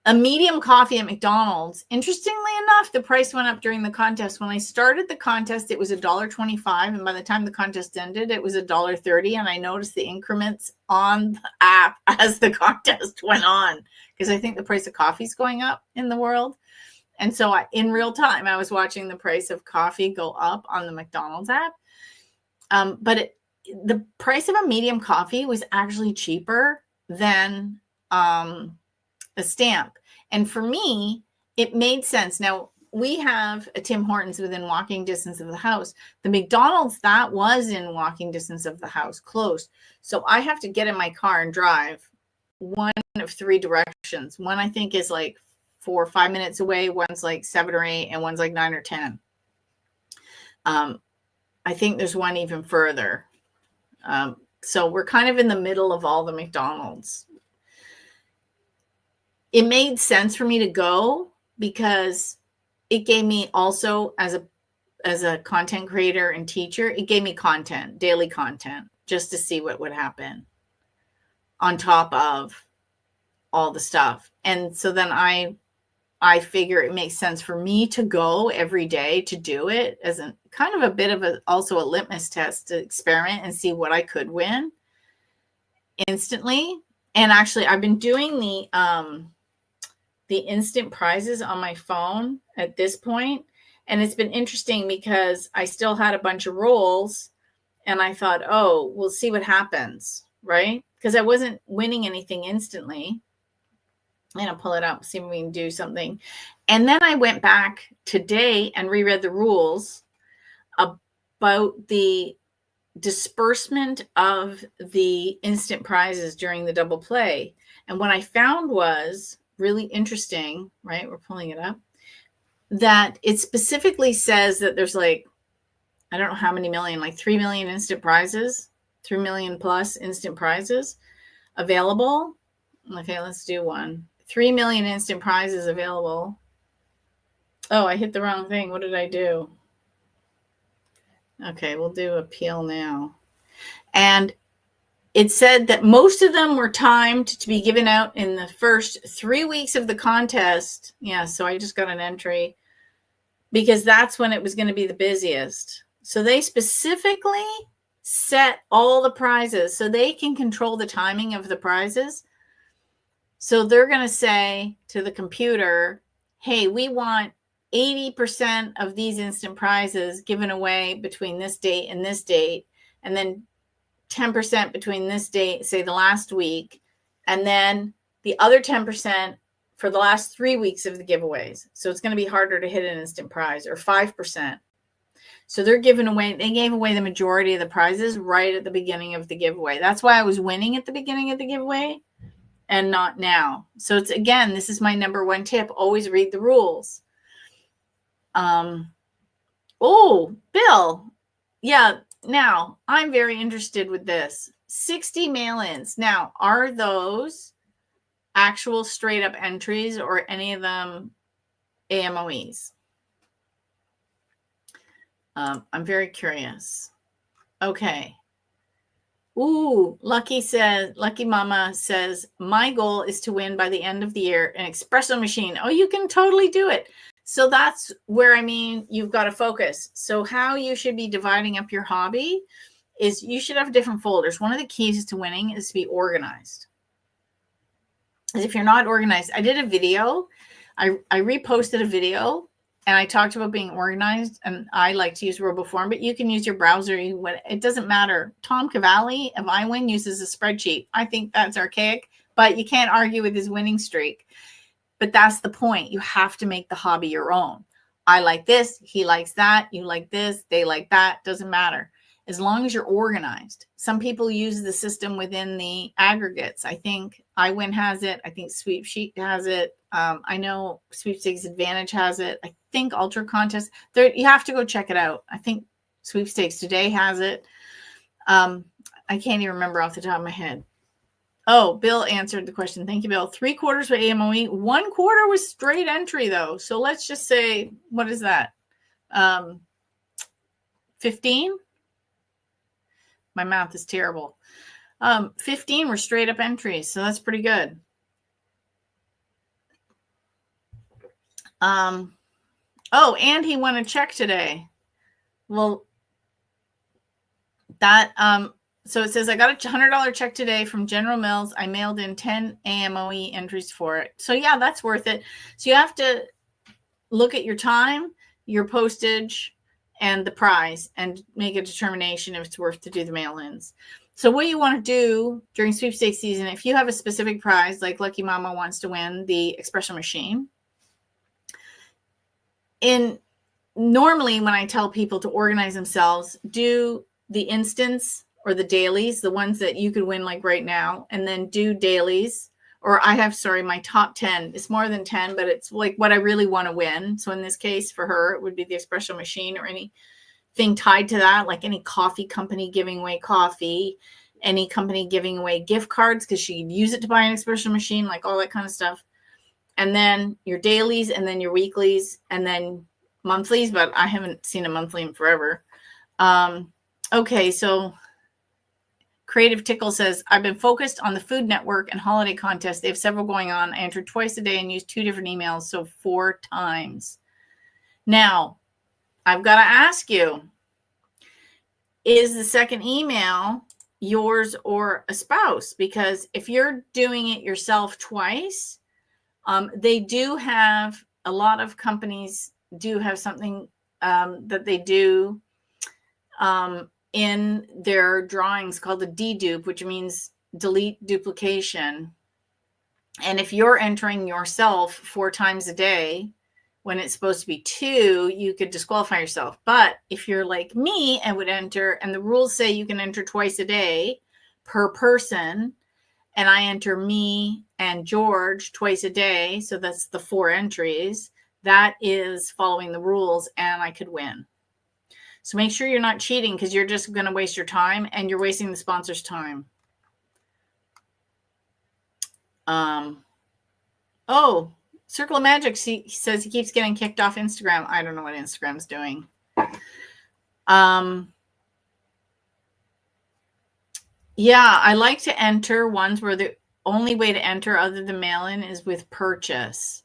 A medium coffee at McDonald's, interestingly enough, the price went up during the contest. When I started the contest, it was $1.25. And by the time the contest ended, it was $1.30. And I noticed the increments on the app as the contest went on, because I think the price of coffee is going up in the world. And so in real time, I was watching the price of coffee go up on the McDonald's app. But the price of a medium coffee was actually cheaper than a stamp. And for me, it made sense. Now, we have a Tim Hortons within walking distance of the house. The McDonald's, that was in walking distance of the house, close. So I have to get in my car and drive one of three directions. One I think is like 4 or 5 minutes away. One's like 7 or 8, and one's like 9 or 10. I think there's one even further. So we're kind of in the middle of all the McDonald's. It made sense for me to go because it gave me also, as a content creator and teacher, it gave me content, daily content, just to see what would happen on top of all the stuff. And so then I figure it makes sense for me to go every day to do it as a kind of a bit of also a litmus test to experiment and see what I could win instantly. And actually, I've been doing the instant prizes on my phone at this point. And it's been interesting because I still had a bunch of rolls and I thought, oh, we'll see what happens, right? Because I wasn't winning anything instantly. And I'll pull it up, see if we can do something. And then I went back today and reread the rules about the disbursement of the instant prizes during the double play. And what I found was really interesting, right? We're pulling it up, that it specifically says that there's like, I don't know how many million, like 3 million instant prizes, 3 million plus instant prizes available. Okay, let's do one. 3 million instant prizes available. Oh, I hit the wrong thing. What did I do? Okay, we'll do appeal now. And it said that most of them were timed to be given out in the first 3 weeks of the contest. Yeah, so I just got an entry because that's when it was going to be the busiest. So they specifically set all the prizes so they can control the timing of the prizes. So they're going to say to the computer, hey, we want 80% of these instant prizes given away between this date and this date, and then 10% between this date, say the last week, and then the other 10% for the last 3 weeks of the giveaways. So it's going to be harder to hit an instant prize, or 5%. So they gave away the majority of the prizes right at the beginning of the giveaway. That's why I was winning at the beginning of the giveaway and not now. So it's, again, this is my number one tip. Always read the rules. Oh, Bill. Yeah. Now I'm very interested with this. 60 mail-ins. Now, are those actual straight up entries or any of them AMOEs? I'm very curious. Okay. Ooh, Lucky Mama says, my goal is to win by the end of the year an espresso machine. Oh, you can totally do it. So that's where, you've got to focus. So how you should be dividing up your hobby is you should have different folders. One of the keys to winning is to be organized. Because if you're not organized, I did a video. I reposted a video and I talked about being organized, and I like to use RoboForm, but you can use your browser. It doesn't matter. Tom Cavalli of iWin uses a spreadsheet. I think that's archaic, but you can't argue with his winning streak. But that's the point. You have to make the hobby your own. I like this. He likes that. You like this. They like that. Doesn't matter. As long as you're organized. Some people use the system within the aggregates. I think iWin has it. I think Sweepstakes has it. I know Sweepstakes Advantage has it. I think Ultra Contest. You have to go check it out. I think Sweepstakes Today has it. I can't even remember off the top of my head. Oh, Bill answered the question. Thank you, Bill. 3/4 with AMOE. 1/4 was straight entry, though. So let's just say, what is that? 15? My math is terrible. 15 were straight up entries. So that's pretty good. Oh, and he won a check today. Well, that, so it says, I got a $100 check today from General Mills. I mailed in 10 AMOE entries for it. So yeah, that's worth it. So you have to look at your time, your postage, and the prize and make a determination if it's worth to do the mail-ins. So what you want to do during sweepstakes season, if you have a specific prize, like Lucky Mama wants to win the espresso machine, normally when I tell people to organize themselves, do the instants or the dailies, the ones that you could win like right now, and then do dailies. Or my top 10. It's more than 10, but it's like what I really want to win. So in this case, for her, it would be the espresso machine or anything tied to that, like any coffee company giving away coffee, any company giving away gift cards because she could use it to buy an espresso machine, like all that kind of stuff. And then your dailies, and then your weeklies, and then monthlies, but I haven't seen a monthly in forever. Okay, so Creative Tickle says, I've been focused on the Food Network and holiday contest. They have several going on. I entered twice a day and used 2 different emails, so 4 times. Now, I've got to ask you, is the second email yours or a spouse? Because if you're doing it yourself twice, they do have, a lot of companies do have something that they do in their drawings called a dedupe, which means delete duplication. And if you're entering yourself 4 times a day when it's supposed to be 2, you could disqualify yourself. But if you're like me and would enter, and the rules say you can enter twice a day per person, and I enter me and George twice a day, so that's the 4 entries, that is following the rules, and I could win. So make sure you're not cheating, because you're just going to waste your time, and you're wasting the sponsor's time. Oh, Circle of Magic, he says he keeps getting kicked off Instagram. I don't know what Instagram's doing. Yeah, I like to enter ones where the only way to enter other than mail-in is with purchase.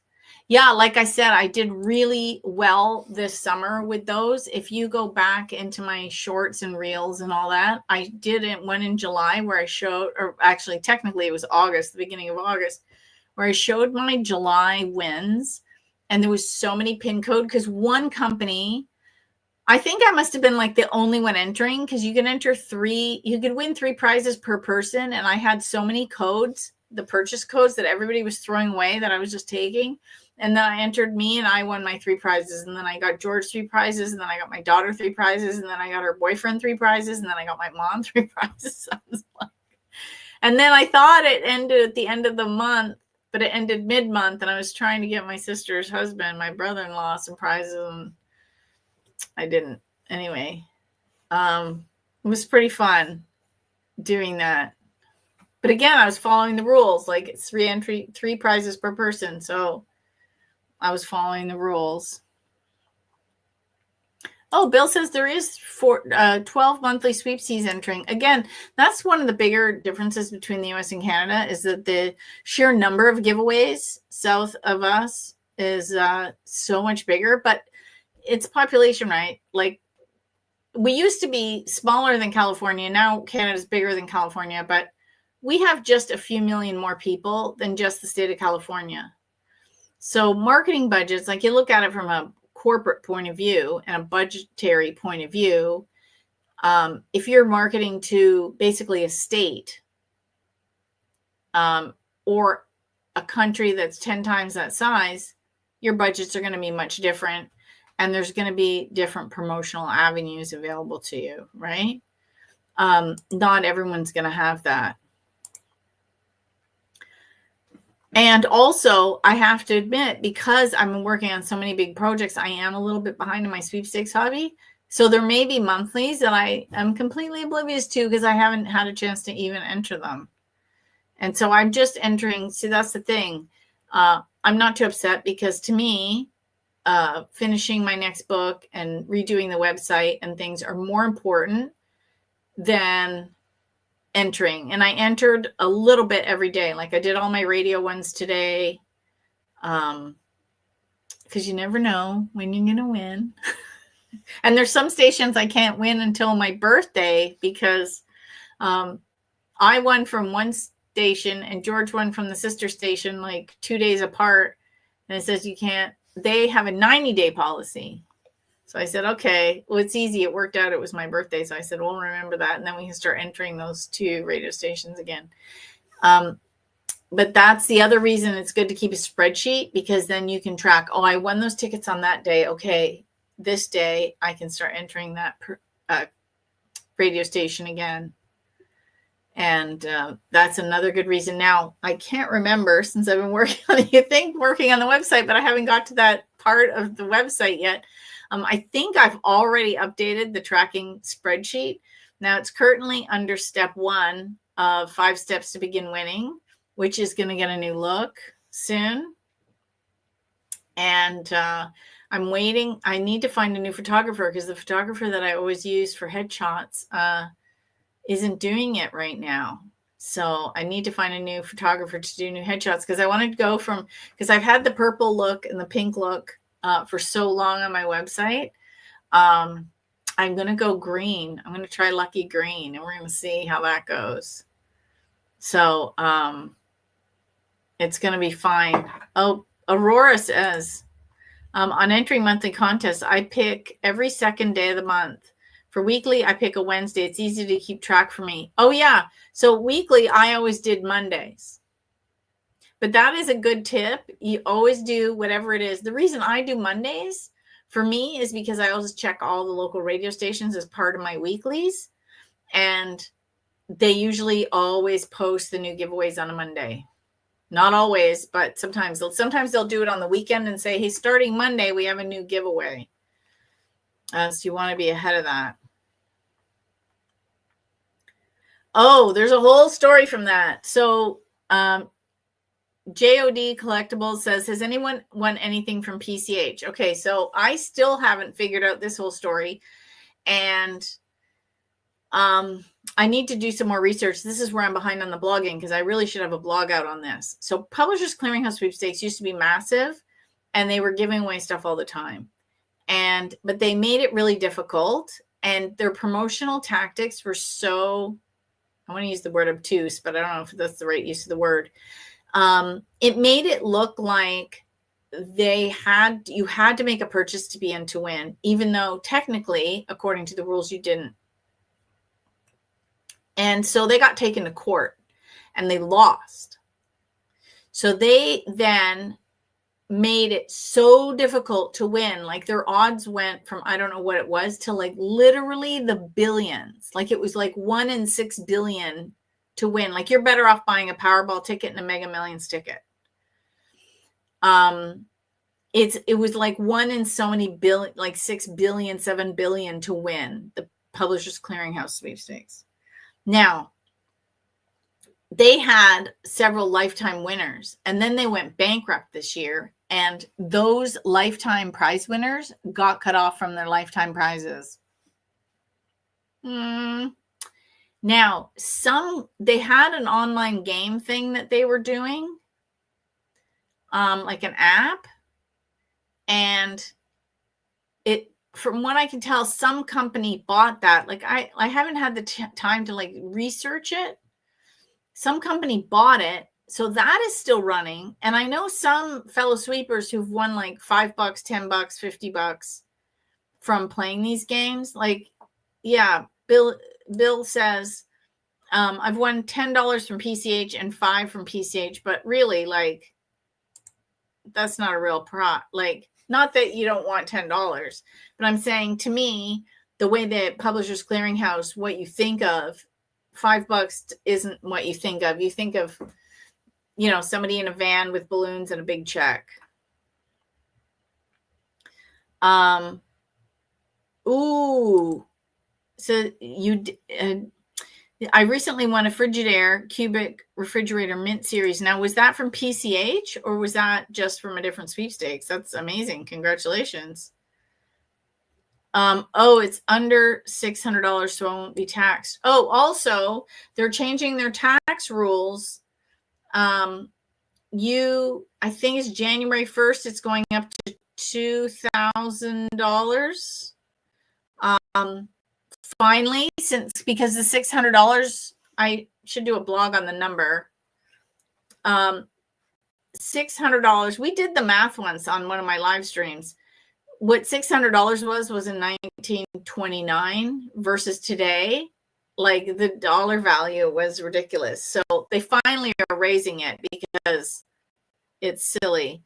Yeah, like I said, I did really well this summer with those. If you go back into my shorts and reels and all that, I did one in July where I showed, or actually technically it was August, the beginning of August, where I showed my July wins. And there was so many pin code, because one company, I think I must have been like the only one entering, because you can enter 3, you could win 3 prizes per person. And I had so many codes, the purchase codes that everybody was throwing away, that I was just taking. And then I entered me, and I won my 3 prizes. And then I got George 3 prizes. And then I got my daughter 3 prizes. And then I got her boyfriend 3 prizes. And then I got my mom 3 prizes. And then I thought it ended at the end of the month, but it ended mid-month. And I was trying to get my sister's husband, my brother-in-law, some prizes. And I didn't. Anyway, it was pretty fun doing that. But again, I was following the rules. Like, it's 3 prizes per person. So I was following the rules. Oh, Bill says there is 12 monthly sweepstakes entering. Again, that's one of the bigger differences between the US and Canada, is that the sheer number of giveaways south of us is so much bigger. But it's population, right? Like, we used to be smaller than California. Now Canada's bigger than California, but we have just a few million more people than just the state of California. So marketing budgets, like, you look at it from a corporate point of view and a budgetary point of view. If you're marketing to basically a state or a country that's 10 times that size, your budgets are going to be much different. And there's going to be different promotional avenues available to you, right? Not everyone's going to have that. And also, I have to admit, because I'm working on so many big projects, I am a little bit behind in my sweepstakes hobby. So there may be monthlies that I am completely oblivious to, because I haven't had a chance to even enter them. And so I'm just entering. See, that's the thing. I'm not too upset because to me, finishing my next book and redoing the website and things are more important than entering. And I entered a little bit every day. Like I did all my radio ones today. Because you never know when you're going to win. And there's some stations I can't win until my birthday because I won from one station and George won from the sister station like 2 days apart. And it says you can't, they have a 90-day policy. So I said, okay, well, it's easy. It worked out. It was my birthday. So I said, we'll remember that. And then we can start entering those 2 radio stations again. But that's the other reason it's good to keep a spreadsheet, because then you can track, oh, I won those tickets on that day. Okay, this day I can start entering that radio station again. And that's another good reason. Now, I can't remember since I've been working on the website, but I haven't got to that part of the website yet. I think I've already updated the tracking spreadsheet. Now it's currently under step 1 of 5 steps to begin winning, which is going to get a new look soon. And I'm waiting. I need to find a new photographer because the photographer that I always use for headshots isn't doing it right now. So I need to find a new photographer to do new headshots because I wanted to go from, because I've had the purple look and the pink look for so long on my website. I'm going to go green. I'm going to try Lucky Green and we're going to see how that goes. So it's going to be fine. Oh, Aurora says, on entering monthly contests, I pick every second day of the month. For weekly, I pick a Wednesday. It's easy to keep track for me. Oh, yeah. So weekly, I always did Mondays. But that is a good tip. You always do whatever it is. The reason I do Mondays for me is because I always check all the local radio stations as part of my weeklies. And they usually always post the new giveaways on a Monday. Not always, but sometimes they'll do it on the weekend and say, hey, starting Monday, we have a new giveaway. So you want to be ahead of that. Oh, there's a whole story from that. So JOD Collectibles says, has anyone won anything from PCH? Okay, so I still haven't figured out this whole story. And I need to do some more research. This is where I'm behind on the blogging because I really should have a blog out on this. So Publishers Clearinghouse Sweepstakes used to be massive and they were giving away stuff all the time. But they made it really difficult and their promotional tactics were so, I want to use the word obtuse, but I don't know if that's the right use of the word. It made it look like you had to make a purchase to be in to win, even though technically, according to the rules, you didn't. And so they got taken to court and they lost. So they then made it so difficult to win. Like their odds went from, I don't know what it was, to like literally the billions. Like it was like 1 in 6 billion to win. Like you're better off buying a Powerball ticket and a Mega Millions ticket. It was like 1 in so many billion, like 6 billion, 7 billion to win the Publishers Clearinghouse Sweepstakes. Now, they had several lifetime winners, and then they went bankrupt this year, and those lifetime prize winners got cut off from their lifetime prizes. Now, they had an online game thing that they were doing, like an app, and from what I can tell, some company bought that. Like I haven't had the time to like research it. Some company bought it. So that is still running. And I know some fellow sweepers who've won like $5, $10, $50 from playing these games. Like, yeah, Bill says, I've won $10 from PCH and $5 from PCH, but really like, that's not a real like, not that you don't want $10, but I'm saying to me, the way that Publishers Clearinghouse, what you think of, $5 isn't what you think of. You think of, somebody in a van with balloons and a big check. So I recently won a Frigidaire cubic refrigerator mint series. Now, was that from PCH or was that just from a different sweepstakes? That's amazing. Congratulations. Oh, it's under $600, so I won't be taxed. Oh, also, they're changing their tax rules. I think it's January 1st, it's going up to $2,000. Finally, because the $600, I should do a blog on the number. $600. We did the math once on one of my live streams. What $600 was in 1929 versus today. Like the dollar value was ridiculous. So they finally are raising it because it's silly.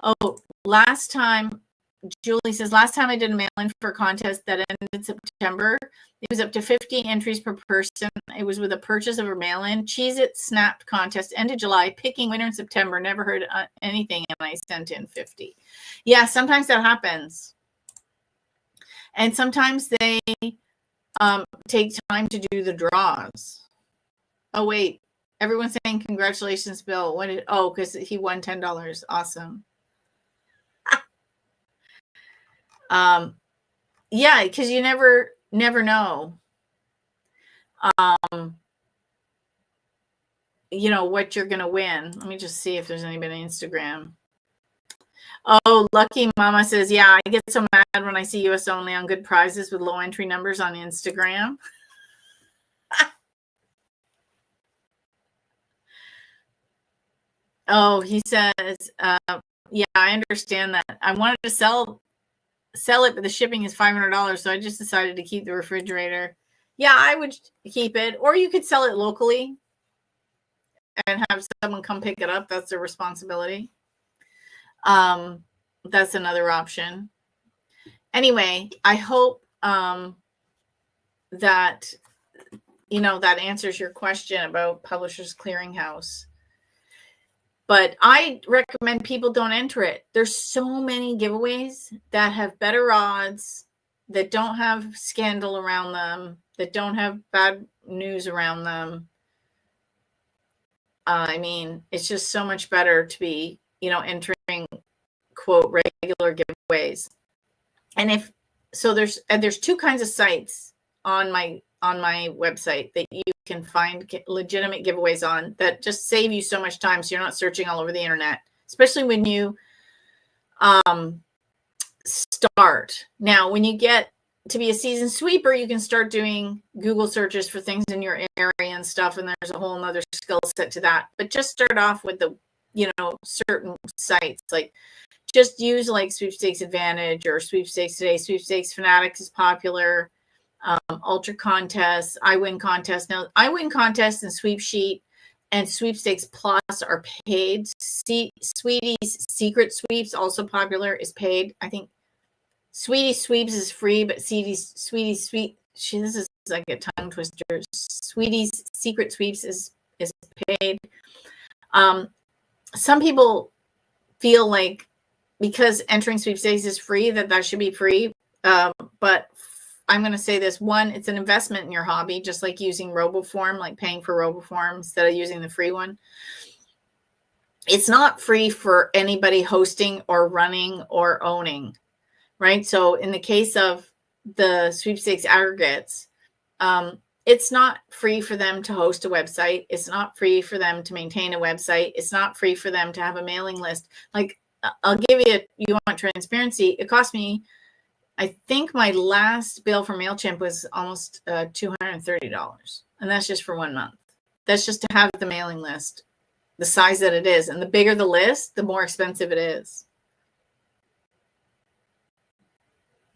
Oh, last time, Julie says, last time I did a mail-in for a contest that ended in September, it was up to 50 entries per person. It was with a purchase of a mail-in. Cheez-It Snapped contest, ended July, picking winner in September. Never heard anything, and I sent in 50. Yeah, sometimes that happens. And sometimes they take time to do the draws. Oh, wait. Everyone's saying congratulations, Bill. Because he won $10. Awesome. Yeah, because you never know, what you're going to win. Let me just see if there's anybody on Instagram. Oh, Lucky Mama says, yeah, I get so mad when I see US only on good prizes with low entry numbers on Instagram. Oh, he says, yeah, I understand that. I wanted to sell it, but the shipping is $500, so I just decided to keep the refrigerator. Yeah, I would keep it, or you could sell it locally and have someone come pick it up. That's their responsibility. That's another option. Anyway, I hope that that answers your question about Publishers Clearinghouse. But I recommend people don't enter it. There's so many giveaways that have better odds, that don't have scandal around them, that don't have bad news around them. I mean, it's just so much better to be, entering, quote, regular giveaways. And there's two kinds of sites on my website that you can find legitimate giveaways on that just save you so much time, so you're not searching all over the internet, especially when you start. Now, when you get to be a seasoned sweeper, you can start doing Google searches for things in your area and stuff, and there's a whole nother skill set to that. But just start off with the certain sites, like just use like Sweepstakes Advantage or Sweepstakes Today. Sweepstakes Fanatics is popular. Ultra Contests, I Win Contest. Now, I Win Contest and Sweep Sheet and Sweepstakes Plus are paid. Sweetie's Secret Sweeps, also popular, is paid. I think Sweetie Sweeps is free, but Sweetie's Sweet, this is like a tongue twister. Sweetie's Secret Sweeps is paid. Some people feel like because entering sweepstakes is free, that should be free. But I'm going to say this. One, it's an investment in your hobby, just like using RoboForm, like paying for RoboForm instead of using the free one. It's not free for anybody hosting or running or owning, right? So in the case of the sweepstakes aggregates, it's not free for them to host a website. It's not free for them to maintain a website. It's not free for them to have a mailing list. Like, I'll give you want transparency. It cost me, I think my last bill for MailChimp was almost $230. And that's just for 1 month. That's just to have the mailing list, the size that it is. And the bigger the list, the more expensive it is.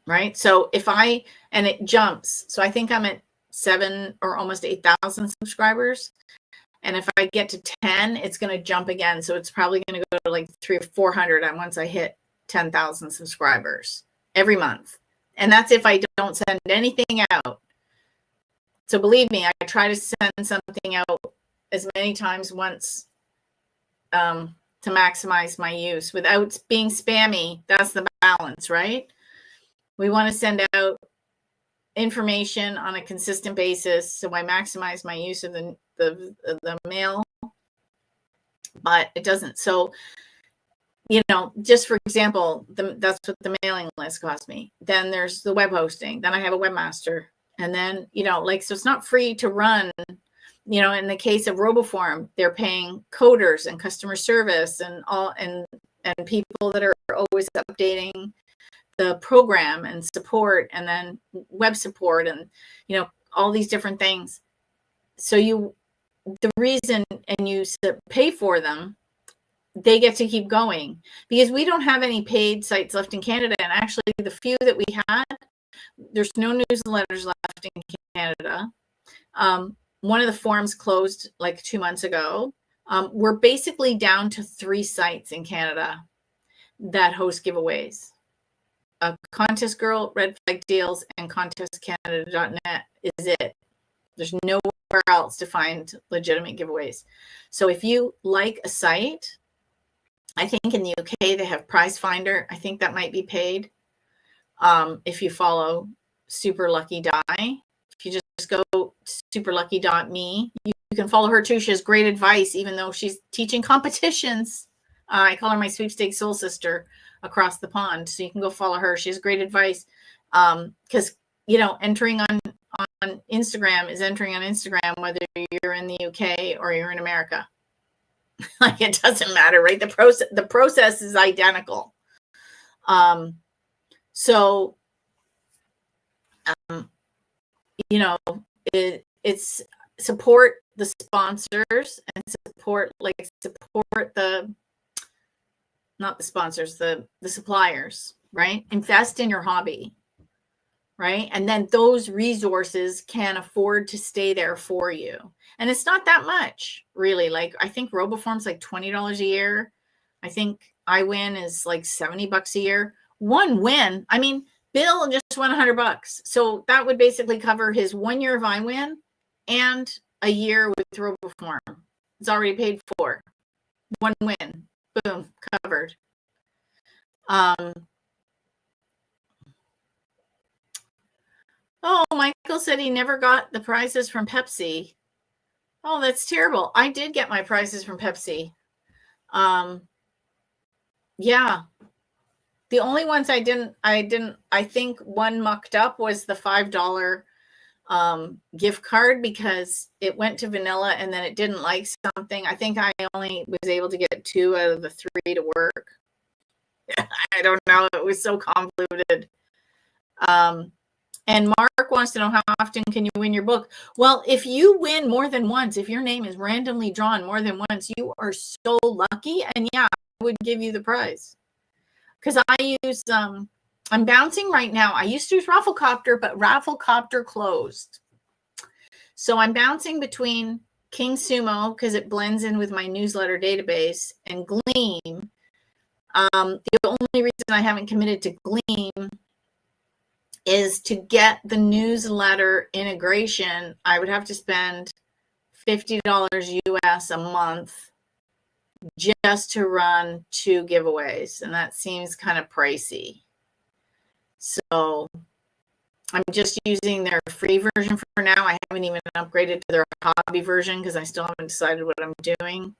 Right? So and it jumps. So I think I'm at 7 or almost 8,000 subscribers. And if I get to 10, it's going to jump again. So it's probably going to go to like 300 or 400 once I hit 10,000 subscribers every month. And that's if I don't send anything out. So believe me, I try to send something out as many times once to maximize my use without being spammy. That's the balance, right? We want to send out information on a consistent basis. So I maximize my use of the mail, but it doesn't. So, just for example, that's what the mailing list cost me. Then there's the web hosting. Then I have a webmaster. And then, so it's not free to run. In the case of RoboForm, they're paying coders and customer service and people that are always updating the program and support, and then web support, and all these different things. So the reason, and you pay for them, they get to keep going, because we don't have any paid sites left in Canada. And actually, the few that we had, there's no newsletters left in Canada. One of the forums closed like 2 months ago. We're basically down to 3 sites in Canada that host giveaways. Contest Girl, Red Flag Deals, and contestcanada.net is it. There's nowhere else to find legitimate giveaways. So if you like a site, I think in the UK they have Prize Finder. I think that might be paid. If you follow Super Lucky Die, if you just go superlucky.me, you can follow her too. She has great advice, even though she's teaching competitions. I call her my Sweepstakes soul sister across the pond. So you can go follow her. She has great advice. Because, entering on Instagram is entering on Instagram, whether you're in the UK or you're in America. Like, it doesn't matter, right? The process is identical. It's support the sponsors and support not the sponsors, the suppliers, right? Invest in your hobby, right? And then those resources can afford to stay there for you. And it's not that much, really. Like, I think RoboForm's like $20 a year. I think iWin is like $70 a year. One win. I mean, Bill just won $100. So that would basically cover his 1 year of iWin and a year with RoboForm. It's already paid for. One win. Boom, covered. Michael said he never got the prizes from Pepsi. Oh, that's terrible. I did get my prizes from Pepsi. Yeah. The only ones I think one mucked up was the $5 gift card, because it went to vanilla and then it didn't like something. I think I only was able to get 2 out of the 3 to work. I don't know. It was so convoluted. And Mark wants to know, how often can you win your book? Well, if you win more than once, if your name is randomly drawn more than once, you are so lucky. And yeah, I would give you the prize. Because I use, I'm bouncing right now. I used to use Rafflecopter, but Rafflecopter closed. So I'm bouncing between King Sumo, because it blends in with my newsletter database, and Gleam. The only reason I haven't committed to Gleam is to get the newsletter integration. I would have to spend $50 US a month just to run 2 giveaways, and that seems kind of pricey. So I'm just using their free version for now. I haven't even upgraded to their hobby version because I still haven't decided what I'm doing.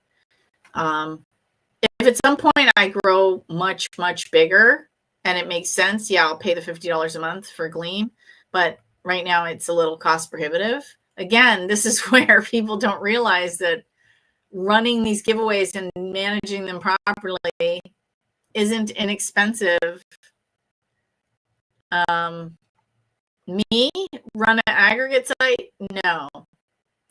If at some point I grow much, much bigger and it makes sense, yeah, I'll pay the $50 a month for Gleam. But right now it's a little cost prohibitive. Again, this is where people don't realize that running these giveaways and managing them properly isn't inexpensive. Me run an aggregate site? No,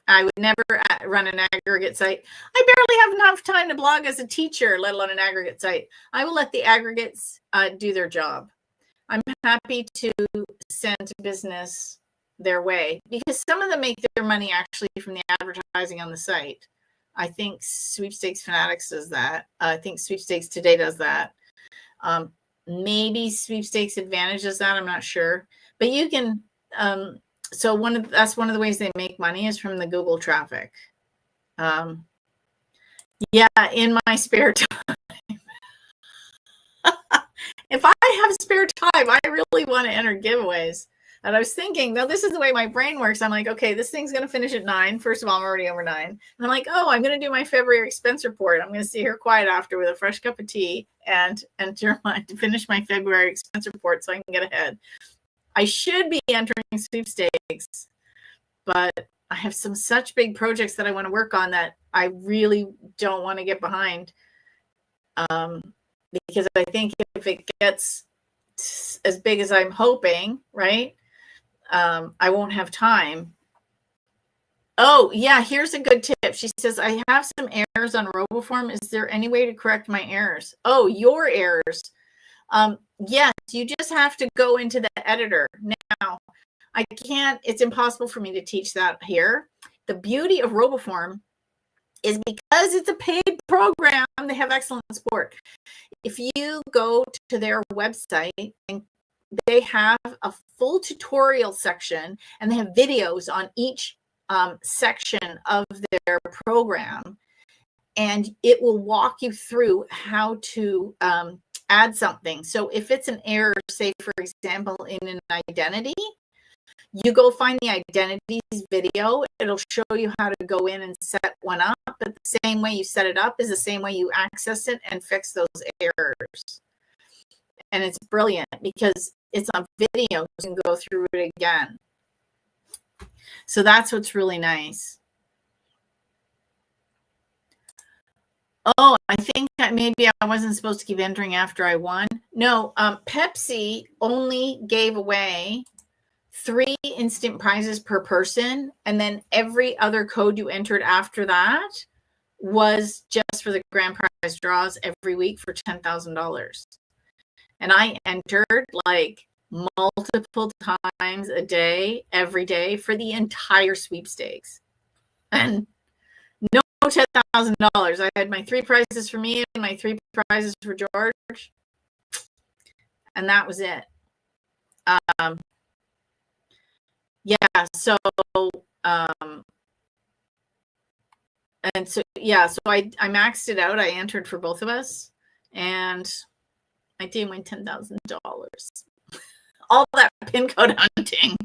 I would never run an aggregate site. I barely have enough time to blog as a teacher, let alone an aggregate site. I will let the aggregates do their job. I'm happy to send business their way, because some of them make their money actually from the advertising on the site. I think Sweepstakes Fanatics does that. I think Sweepstakes Today does that. Maybe Sweepstakes Advantage does that. I'm not sure. But you can, so that's one of the ways they make money is from the Google traffic. Yeah, in my spare time. If I have spare time, I really want to enter giveaways. And I was thinking, now this is the way my brain works. I'm like, okay, this thing's going to finish at 9. First of all, I'm already over 9. And I'm like, oh, I'm going to do my February expense report. I'm going to sit here quiet after with a fresh cup of tea and finish my February expense report so I can get ahead. I should be entering Sweepstakes, but I have such big projects that I want to work on that I really don't want to get behind. Because I think if it gets as big as I'm hoping, right, I won't have time. Oh, yeah, here's a good tip. She says, I have some errors on RoboForm. Is there any way to correct my errors? Oh, your errors. Yes, you just have to go into the editor. Now, it's impossible for me to teach that here. The beauty of RoboForm is because it's a paid program, they have excellent support. If you go to their website, and they have a full tutorial section and they have videos on each section of their program, and it will walk you through how to add something. So if it's an error, say for example, in an identity, you go find the identities video. It'll show you how to go in and set one up. But the same way you set it up is the same way you access it and fix those errors. And it's brilliant because it's on video. You can go through it again. So that's what's really nice. Oh, I think that maybe I wasn't supposed to keep entering after I won. No, Pepsi only gave away 3 instant prizes per person, and then every other code you entered after that was just for the grand prize draws every week for $10,000. And I entered like multiple times a day, every day for the entire sweepstakes. And no $10,000. I had my 3 prizes for me and my 3 prizes for George. And that was it. Yeah, so and so yeah, so I maxed it out. I entered for both of us, and I did win $10,000. All that pin code hunting.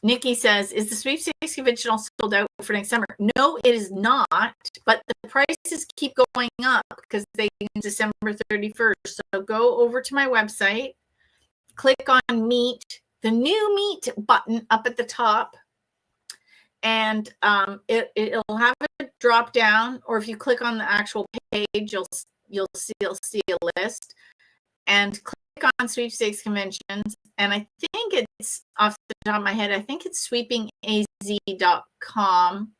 Nikki says, is the sweepstakes convention all sold out for next summer? No, it is not, but the prices keep going up because they December 31st. So go over to my website, click on Meet, the new Meet button up at the top, and it'll have a drop down, or if you click on the actual page, you'll see a list, and click on Sweepstakes Conventions, and I think it's off the top of my head, I think it's sweepingaz.com,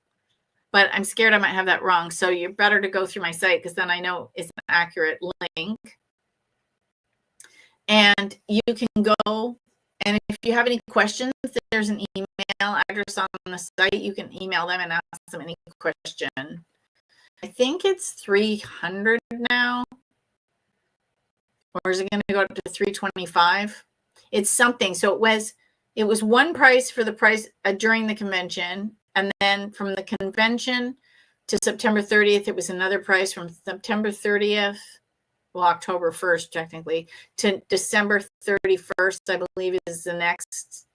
but I'm scared I might have that wrong, so you're better to go through my site because then I know it's an accurate link. And you can go, and if you have any questions, there's an email address on the site. You can email them and ask them any question. I think it's 300 now. Or is it going to go up to 325? It's something. So it was one price for the price during the convention. And then from the convention to September 30th, it was another price. From September 30th, well, October 1st, technically, to December 31st, I believe is the next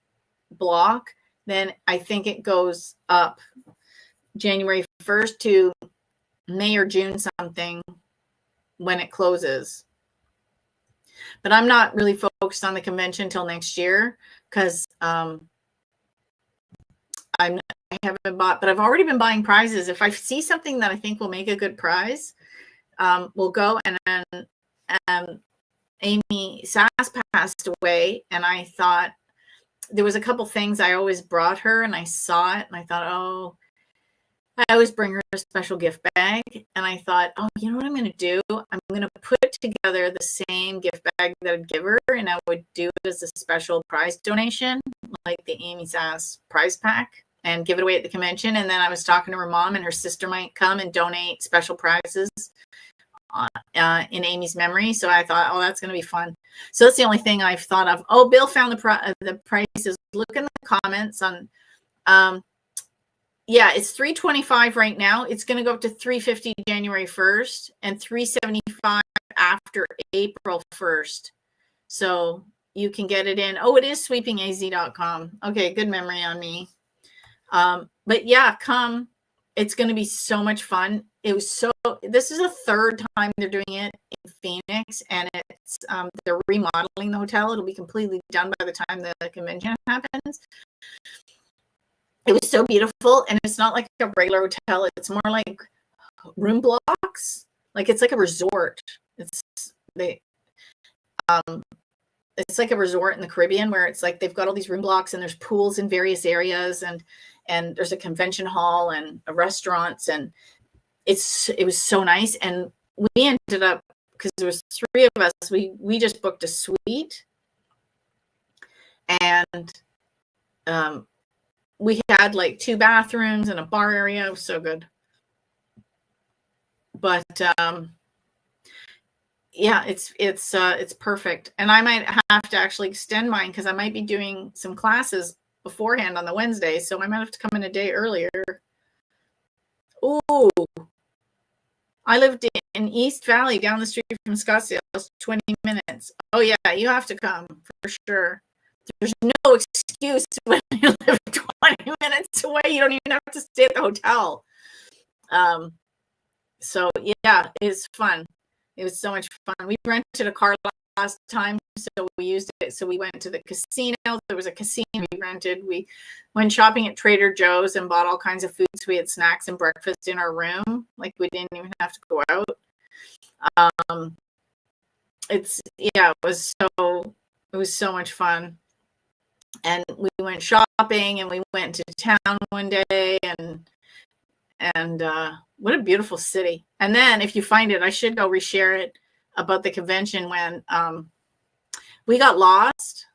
block. Then I think it goes up January 1st to May or June something when it closes. But I'm not really focused on the convention until next year because I haven't bought, but I've already been buying prizes. If I see something that I think will make a good prize, we'll go. And then Amy Sass passed away, and I thought there was a couple things I always brought her, and I saw it, and I thought, oh, I always bring her a special gift bag. And I thought, oh, you know what I'm going to do? I'm going to put together the same gift bag that I'd give her, and I would do it as a special prize donation, like the Amy Sass prize pack, and give it away at the convention. And then I was talking to her mom, and her sister might come and donate special prizes in Amy's memory. So I thought, oh, that's going to be fun. So that's the only thing I've thought of. Oh, Bill found the prices. Look in the comments on, yeah, it's $325 right now. It's going to go up to $350 January 1st and $375 after April 1st. So you can get it in. Oh, it is sweepingaz.com. Okay, good memory on me. But yeah, come. It's going to be so much fun. This is the third time they're doing it in Phoenix, and they're remodeling the hotel. It'll be completely done by the time the convention happens. It was so beautiful, and it's not like a regular hotel. It's more like room blocks. Like it's like a resort. It's like a resort in the Caribbean where it's like they've got all these room blocks and there's pools in various areas, and there's a convention hall and restaurants, and it was so nice. And we ended up, because there was 3 of us, we just booked a suite, and we had like 2 bathrooms and a bar area. It was so good. But yeah, it's perfect. And I might have to actually extend mine because I might be doing some classes beforehand on the Wednesday, so I might have to come in a day earlier. Ooh, I lived in East Valley, down the street from Scottsdale. It's 20 minutes. Oh yeah, you have to come for sure. There's no excuse when you live 20 minutes away. You don't even have to stay at the hotel. So yeah, it's fun. It was so much fun. We rented a car last time, so we used it. So we went to the casino. There was a casino we rented. We went shopping at Trader Joe's and bought all kinds of foods. We had snacks and breakfast in our room. Like we didn't even have to go out. It was so much fun. And we went shopping, and we went to town one day, and what a beautiful city. And then if you find it, I should go reshare it about the convention when we got lost,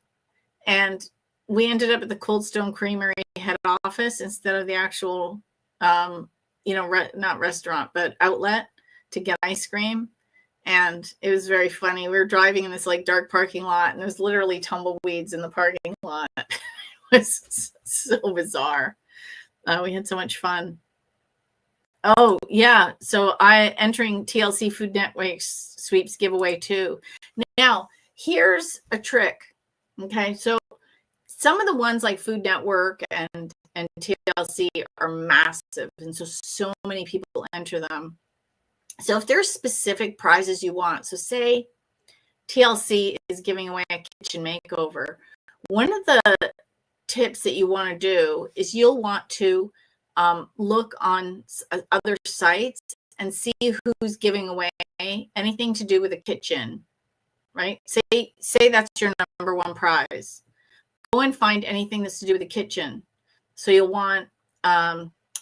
and we ended up at the Cold Stone Creamery head office instead of the actual, not restaurant, but outlet to get ice cream. And it was very funny. We were driving in this like dark parking lot, and there was literally tumbleweeds in the parking lot. It was so bizarre. We had so much fun. Oh yeah, so entering TLC Food Network's sweeps giveaway too. Now here's a trick. Okay, so some of the ones like Food Network and TLC are massive, and so many people enter them. So if there's specific prizes you want, so say TLC is giving away a kitchen makeover, one of the tips that you want to do is you'll want to look on other sites and see who's giving away anything to do with the kitchen, right? Say that's your number 1 prize. Go and find anything that's to do with the kitchen. So you'll want,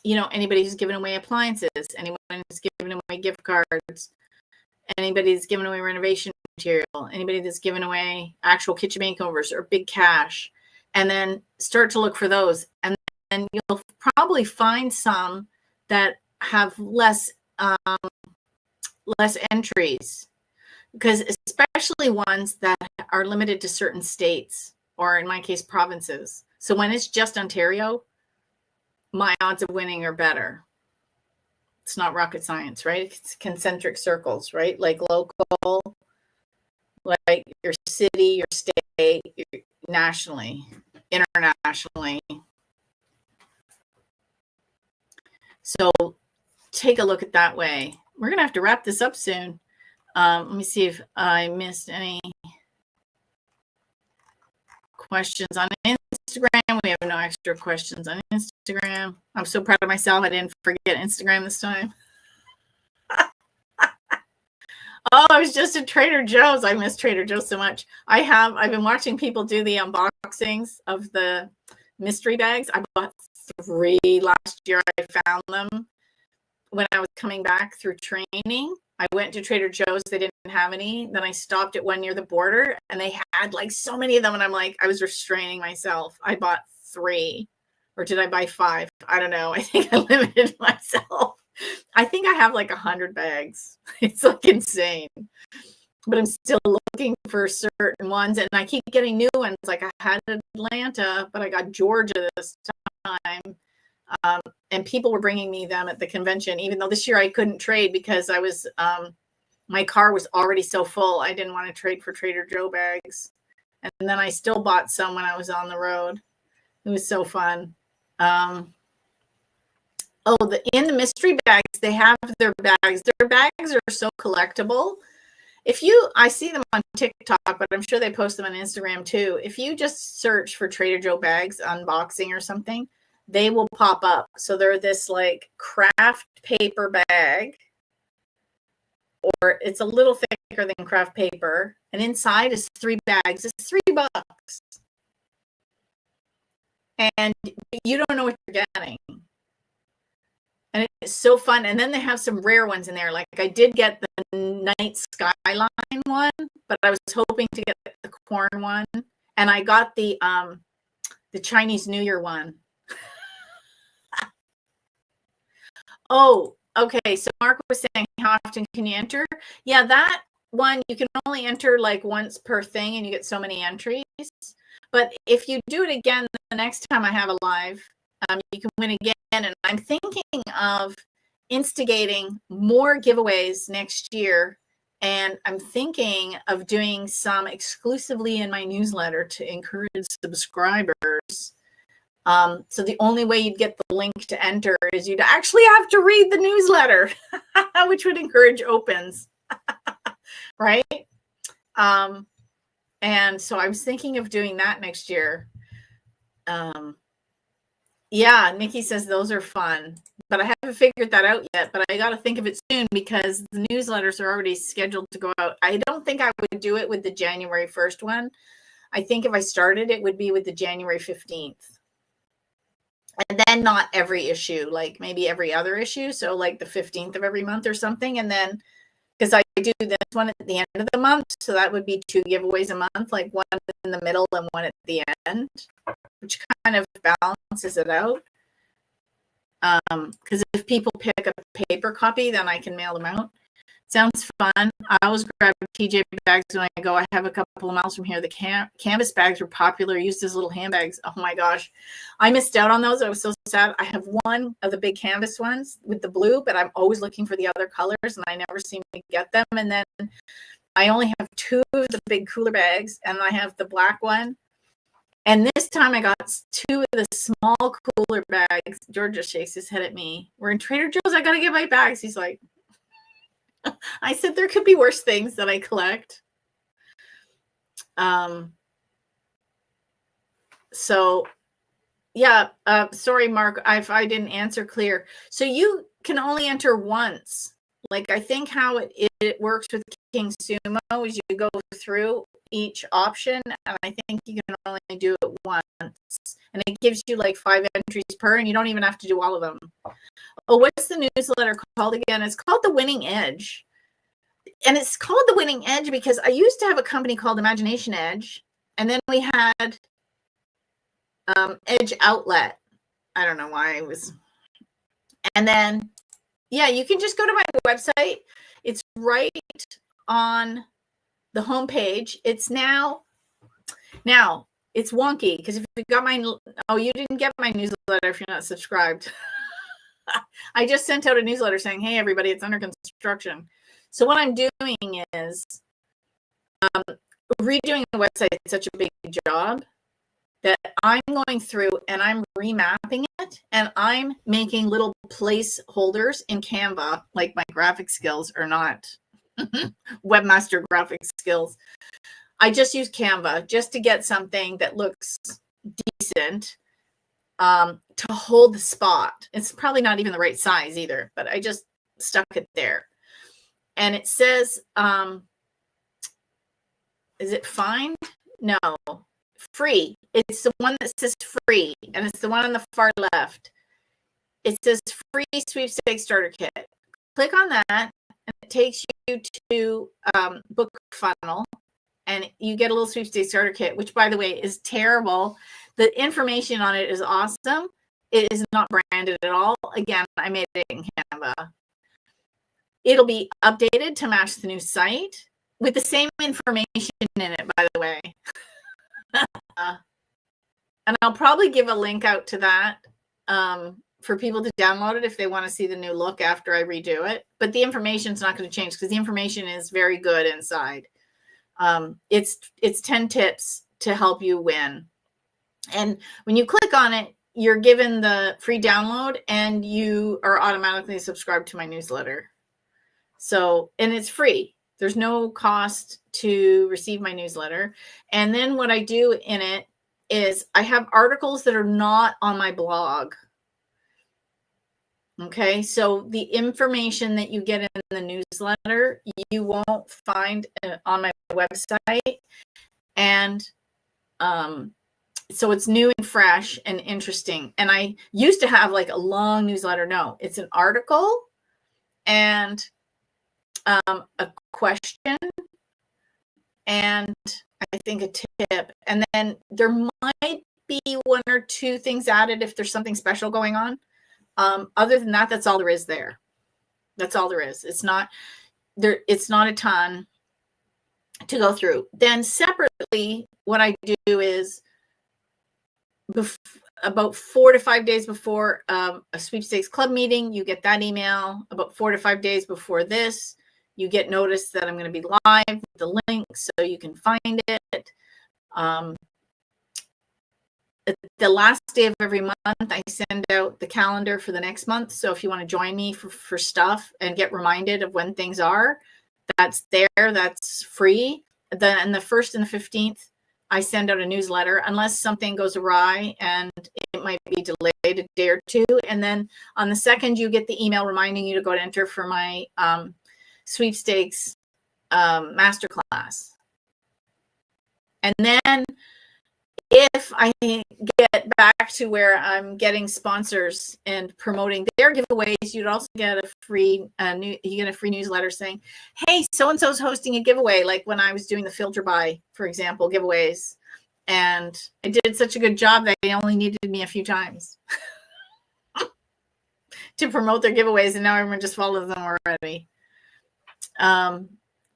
anybody who's giving away appliances, anyone who's giving away gift cards, anybody that's giving away renovation material, anybody that's giving away actual kitchen makeovers or big cash, and then start to look for those. And you'll probably find some that have less entries, because especially ones that are limited to certain states, or in my case, provinces. So when it's just Ontario, my odds of winning are better. It's not rocket science, right? It's concentric circles, right? Like local, like your city, your state, nationally, internationally. So take a look at that way. We're going to have to wrap this up soon. Let me see if I missed any questions on Instagram. We have no extra questions on Instagram. I'm so proud of myself. I didn't forget Instagram this time. Oh, I was just at Trader Joe's. I miss Trader Joe's so much. I've been watching people do the unboxings of the mystery bags. I bought 3 last year. I found them when I was coming back through training. I went to Trader Joe's. They didn't have any. Then I stopped at one near the border, and they had like so many of them. And I'm like, I was restraining myself. I bought 3, or did I buy 5? I don't know. I think I limited myself. I think I have like 100 bags. It's like insane. But I'm still looking for certain ones, and I keep getting new ones. Like I had Atlanta, but I got Georgia this time. And people were bringing me them at the convention, even though this year I couldn't trade because I was, my car was already so full. I didn't want to trade for Trader Joe bags. And then I still bought some when I was on the road. It was so fun. In the mystery bags, they have their bags. Their bags are so collectible. I see them on TikTok, but I'm sure they post them on Instagram too. If you just search for Trader Joe bags unboxing or something, they will pop up. So they're this like craft paper bag, or it's a little thicker than craft paper, and inside is 3 bags. It's $3. And you don't know what you're getting. And it's so fun. And then they have some rare ones in there. Like I did get the night skyline one, but I was hoping to get the corn one. And I got the Chinese New Year one. Oh, okay. So Mark was saying, how often can you enter? Yeah, that one, you can only enter like once per thing and you get so many entries. But if you do it again, the next time I have a live, you can win again. And I'm thinking of instigating more giveaways next year. And I'm thinking of doing some exclusively in my newsletter to encourage subscribers. So the only way you'd get the link to enter is you'd actually have to read the newsletter, which would encourage opens, right? And so I was thinking of doing that next year. Yeah, Nikki says those are fun, but I haven't figured that out yet, but I got to think of it soon because the newsletters are already scheduled to go out. I don't think I would do it with the January 1st one. I think if I started, it would be with the January 15th. And then not every issue, like maybe every other issue. So like the 15th of every month or something. And then, because I do this one at the end of the month, so that would be 2 giveaways a month, like one in the middle and one at the end, which kind of balances it out. Because if people pick a paper copy, then I can mail them out. Sounds fun. I always grab TJ bags when I go. I have a couple of miles from here. The canvas bags were popular, used as little handbags. Oh my gosh. I missed out on those. I was so sad. I have one of the big canvas ones with the blue, but I'm always looking for the other colors and I never seem to get them. And then I only have 2 of the big cooler bags and I have the black one. And this time I got 2 of the small cooler bags. George just shakes his head at me. We're in Trader Joe's. I got to get my bags. He's like, I said there could be worse things that I collect. So yeah, sorry, Mark, if I didn't answer clear. So you can only enter once. Like I think how it works with King Sumo is you go through each option, and I think you can only do it once. And it gives you like 5 entries per, and you don't even have to do all of them. Oh, what's the newsletter called again? It's called The Winning Edge. And it's called The Winning Edge because I used to have a company called Imagination Edge. And then we had Edge Outlet. I don't know why it was. And then, yeah, you can just go to my website. It's right on the homepage. It's now it's wonky because if you got you didn't get my newsletter if you're not subscribed. I just sent out a newsletter saying, hey, everybody, it's under construction. So what I'm doing is redoing the website is such a big job that I'm going through and I'm remapping it and I'm making little placeholders in Canva, like my graphic skills are not webmaster graphic skills. I just use Canva just to get something that looks decent to hold the spot. It's probably not even the right size either, but I just stuck it there. And it says, is it fine? No, free. It's the one that says free, and it's the one on the far left. It says free sweepstakes starter kit. Click on that, and it takes you to book funnel, and you get a little sweepstakes starter kit, which, by the way, is terrible. The information on it is awesome. It is not branded at all. Again, I made it in Canva. It'll be updated to match the new site with the same information in it, by the way. And I'll probably give a link out to that for people to download it if they want to see the new look after I redo it. But the information is not going to change because the information is very good inside. It's 10 tips to help you win. And when you click on it, you're given the free download and you are automatically subscribed to my newsletter. So, and it's free. There's no cost to receive my newsletter. And then what I do in it is I have articles that are not on my blog. Okay, so the information that you get in the newsletter, you won't find on my website. And so it's new and fresh and interesting. And I used to have like a long newsletter. No, it's an article and a question and I think a tip. And then there might be one or two things added if there's something special going on. Other than that, that's all there is there. That's all there is. It's not there. It's not a ton to go through. Then separately, what I do is about 4 to 5 days before a Sweepstakes Club meeting, you get that email. About 4 to 5 days before this, you get notice that I'm going to be live with the link so you can find it. The last day of every month, I send out the calendar for the next month. So if you want to join me for stuff and get reminded of when things are, that's there. That's free. Then the 1st and the 15th, I send out a newsletter unless something goes awry and it might be delayed a day or two. And then on the 2nd, you get the email reminding you to go to enter for my Sweepstakes masterclass. And then if I get back to where I'm getting sponsors and promoting their giveaways, you'd also get a free newsletter saying, hey, so-and-so is hosting a giveaway. Like when I was doing the filter buy, for example, giveaways. And I did such a good job that they only needed me a few times to promote their giveaways. And now everyone just follows them already.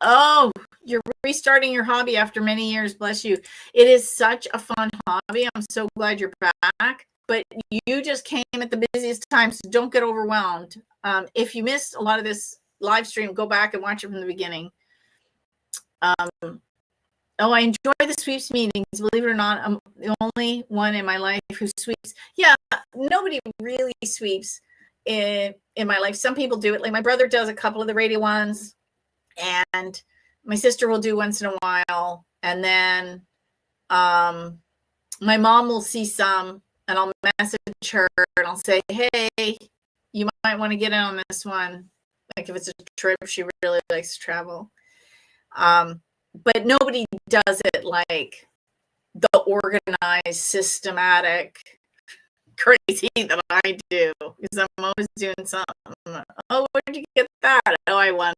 Oh, you're restarting your hobby after many years. Bless you. It is such a fun hobby. I'm so glad you're back. But you just came at the busiest time, so don't get overwhelmed. If you missed a lot of this live stream, go back and watch it from the beginning. I enjoy the sweeps meetings. Believe it or not, I'm the only one in my life who sweeps. Yeah, nobody really sweeps in my life. Some people do it. Like my brother does a couple of the radio ones. And my sister will do once in a while. And then my mom will see some and I'll message her and I'll say, hey, you might want to get in on this one. Like if it's a trip, she really likes to travel. But nobody does it like the organized, systematic, crazy that I do. Because I'm always doing something. Oh, where did you get that? Oh, I won.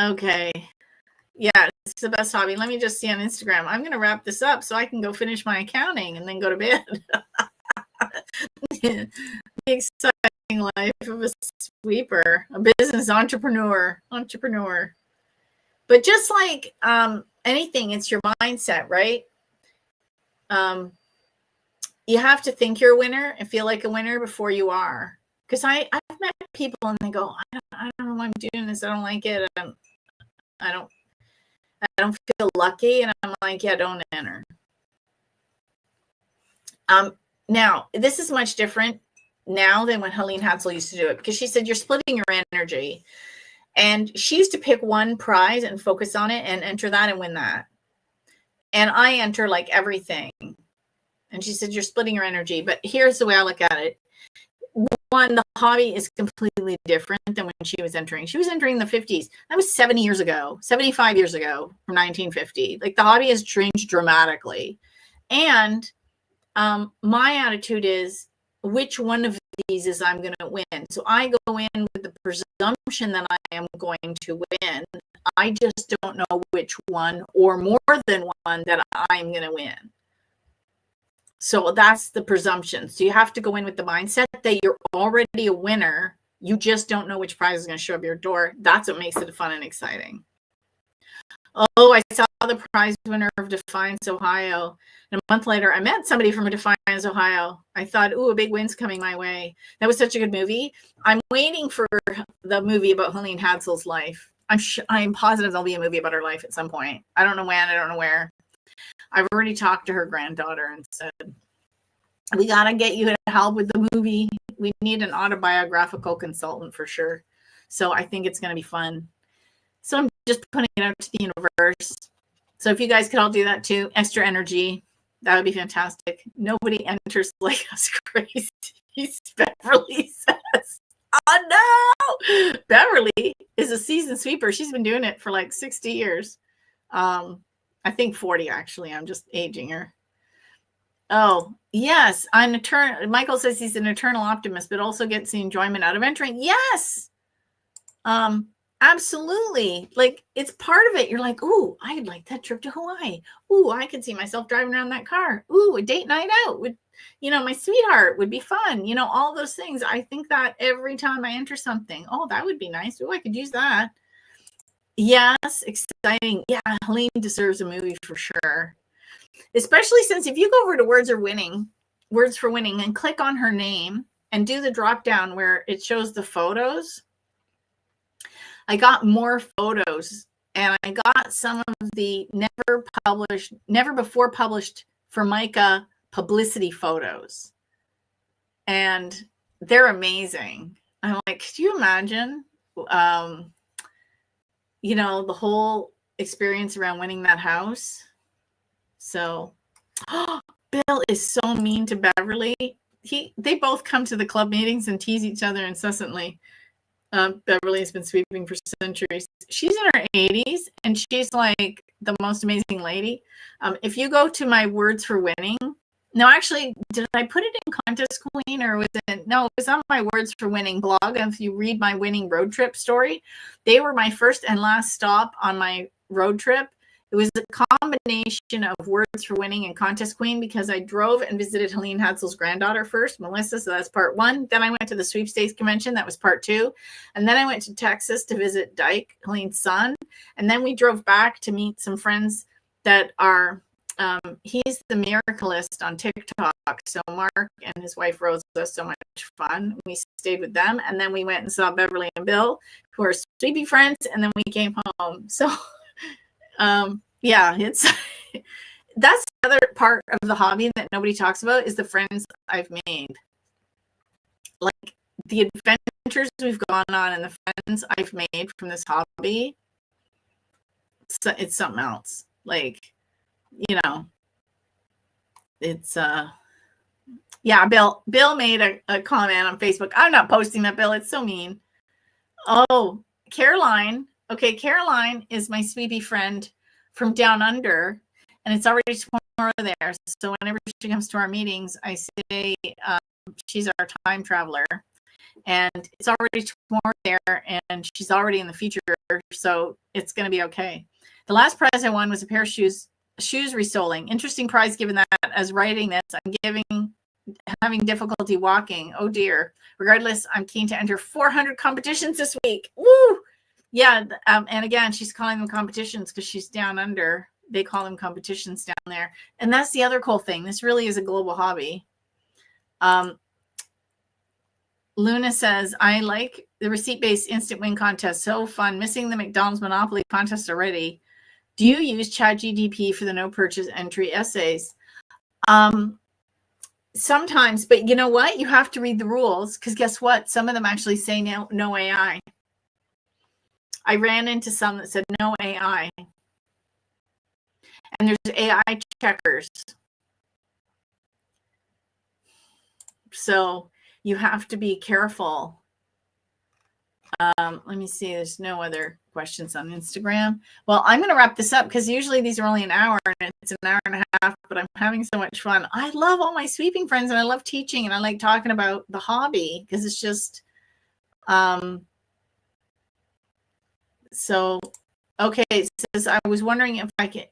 Okay. Yeah, it's the best hobby. Let me just see on Instagram. I'm going to wrap this up so I can go finish my accounting and then go to bed. The exciting life of a sweeper, a business entrepreneur. But just like anything, it's your mindset, right? You have to think you're a winner and feel like a winner before you are. Because I've met people and they go, I don't know why I'm doing this. I don't like it. I don't feel lucky. And I'm like, yeah, don't enter. Now, this is much different now than when Helene Hadsel used to do it, because she said you're splitting your energy. And she used to pick one prize and focus on it and enter that and win that. And I enter like everything. And she said, you're splitting your energy. But here's the way I look at it. One, the hobby is completely different than when she was entering. She was entering in the 50s. That was 75 years ago from 1950. Like the hobby has changed dramatically. And my attitude is, which one of these is I'm going to win? So I go in with the presumption that I am going to win. I just don't know which one or more than one that I'm going to win. So that's the presumption. So you have to go in with the mindset that you're already a winner. You just don't know which prize is going to show up your door. That's what makes it fun and exciting. Oh, I saw the prize winner of Defiance, Ohio. And a month later, I met somebody from Defiance, Ohio. I thought, ooh, a big win's coming my way. That was such a good movie. I'm waiting for the movie about Helene Hadsel's life. I'm positive there'll be a movie about her life at some point. I don't know when, I don't know where. I've already talked to her granddaughter and said, we got to get you to help with the movie. We need an autobiographical consultant for sure. So I think it's going to be fun. So I'm just putting it out to the universe. So if you guys could all do that too, extra energy, that would be fantastic. Nobody enters like us crazy, Beverly says. Oh no! Beverly is a seasoned sweeper. She's been doing it for like 60 years. I think 40 actually. I'm just aging her. Oh, yes. Michael says he's an eternal optimist, but also gets the enjoyment out of entering. Yes. Absolutely. Like, it's part of it. You're like, ooh, I'd like that trip to Hawaii. Ooh, I could see myself driving around that car. Ooh, a date night out would, my sweetheart would be fun. All those things. I think that every time I enter something, oh, that would be nice. Oh, I could use that. Yes, exciting. Yeah, Helene deserves a movie for sure. Especially since if you go over to Words for Winning, and click on her name and do the drop down where it shows the photos, I got more photos, and I got some of the never before published Formica publicity photos. And they're amazing. I'm like, could you imagine, the whole experience around winning that house? So, Bill is so mean to Beverly. They both come to the club meetings and tease each other incessantly. Beverly has been sweeping for centuries. She's in her 80s, and she's like the most amazing lady. If you go to my Words for Winning, no, actually, did I put it in Contest Queen, or was it? No, it was on my Words for Winning blog. And if you read my winning road trip story, they were my first and last stop on my road trip. It was a combination of Words for Winning and Contest Queen, because I drove and visited Helene Hadsel's granddaughter first, Melissa, so that's part one. Then I went to the Sweepstakes convention, that was part two. And then I went to Texas to visit Dyke, Helene's son. And then we drove back to meet some friends that are, he's the miracleist on TikTok. So Mark and his wife Rose was so much fun. We stayed with them. And then we went and saw Beverly and Bill, who are sweepy friends. And then we came home. So yeah, it's that's the other part of the hobby that nobody talks about, is the friends I've made. Like the adventures we've gone on and the friends I've made from this hobby. It's something else. Like, it's yeah, Bill made a comment on Facebook. I'm not posting that, Bill. It's so mean. Oh, Caroline. Okay, Caroline is my sweepy friend from down under, and it's already tomorrow there. So whenever she comes to our meetings, I say she's our time traveler, and it's already tomorrow there, and she's already in the future, so it's going to be okay. The last prize I won was a pair of shoes restoling. Interesting prize, given that as writing this, I'm having difficulty walking. Oh dear. Regardless, I'm keen to enter 400 competitions this week. Woo! Yeah, and again, she's calling them competitions because she's down under. They call them competitions down there. And that's the other cool thing. This really is a global hobby. Luna says, I like the receipt-based instant win contest. So fun. Missing the McDonald's Monopoly contest already. Do you use ChatGPT for the no purchase entry essays? Sometimes, but you know what? You have to read the rules, because guess what? Some of them actually say no AI. I ran into some that said no AI. And there's AI checkers. So you have to be careful. Let me see. There's no other questions on Instagram. Well, I'm going to wrap this up, because usually these are only an hour, and it's an hour and a half, but I'm having so much fun. I love all my sweeping friends, and I love teaching, and I like talking about the hobby, because it's just, so, okay, it says, I was wondering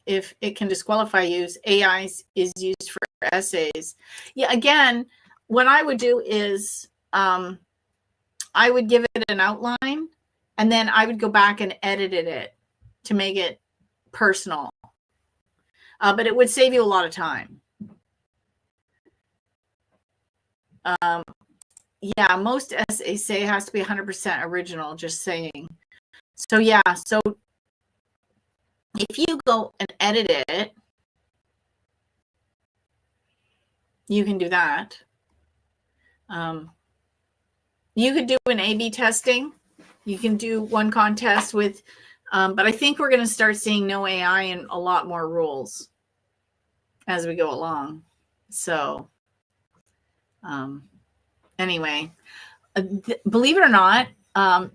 if it can disqualify use. AI is used for essays. Yeah, again, what I would do is, I would give it an outline, and then I would go back and edit it to make it personal. But it would save you a lot of time. Yeah, most essays say it has to be 100% original, just saying. So yeah, so if you go and edit it, you can do that. You could do an A/B testing. You can do one contest with, but I think we're going to start seeing no AI and a lot more rules as we go along. So anyway, believe it or not,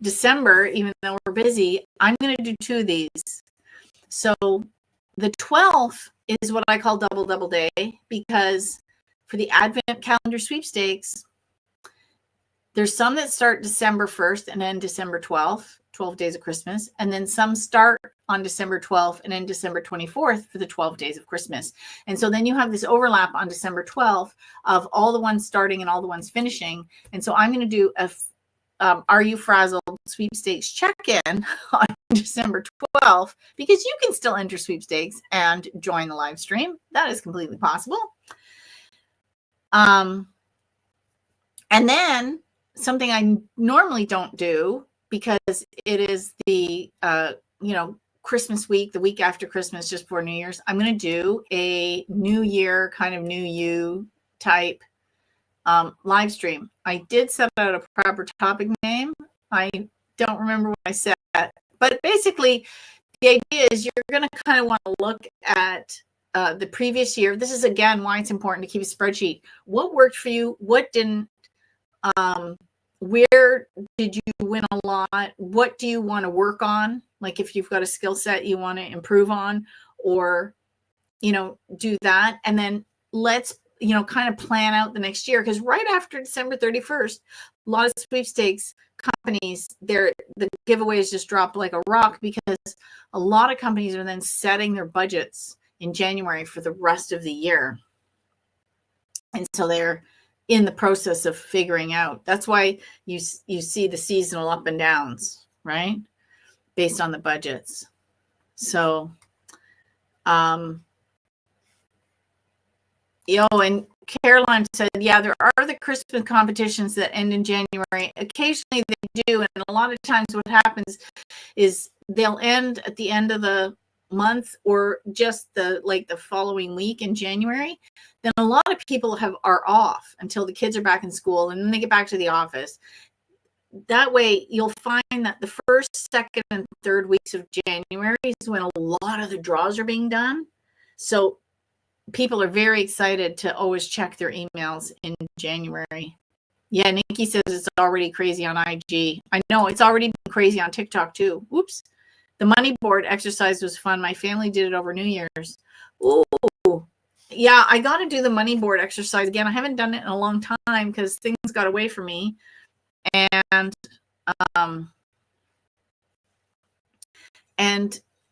December, even though we're busy, I'm going to do 2 of these. So the 12th is what I call double day, because for the Advent Calendar Sweepstakes, there's some that start December 1st and end December 12th, 12 days of Christmas. And then some start on December 12th and end December 24th for the 12 days of Christmas. And so then you have this overlap on December 12th of all the ones starting and all the ones finishing. And so I'm going to do a Are You Frazzled Sweepstakes check-in on December 12th, because you can still enter sweepstakes and join the live stream. That is completely possible. And then something I normally don't do, because it is the Christmas week, the week after Christmas, just before New Year's, I'm going to do a New Year kind of New You type live stream. I did set out a proper topic name. I don't remember what I said, but basically the idea is you're going to kind of want to look at the previous year. This is, again, why it's important to keep a spreadsheet. What worked for you? What didn't? Where did you win a lot? What do you want to work on? Like if you've got a skill set you want to improve on, or, do that. And then let's, kind of plan out the next year. Because right after December 31st, a lot of sweepstakes companies, the giveaways just drop like a rock, because a lot of companies are then setting their budgets in January for the rest of the year. And so they're in the process of figuring out. That's why you see the seasonal up and downs, right? Based on the budgets. So, and Caroline said, yeah, there are the Christmas competitions that end in January. Occasionally they do. And a lot of times what happens is they'll end at the end of the month, or just the following week in January. Then a lot of people are off until the kids are back in school, and then they get back to the office. That way you'll find that the first, second, and third weeks of January is when a lot of the draws are being done. So people are very excited to always check their emails in January. Yeah, Nikki says it's already crazy on IG. I know, it's already been crazy on TikTok too. Oops. The money board exercise was fun. My family did it over New Year's. Ooh. Yeah, I got to do the money board exercise again. I haven't done it in a long time because things got away from me. And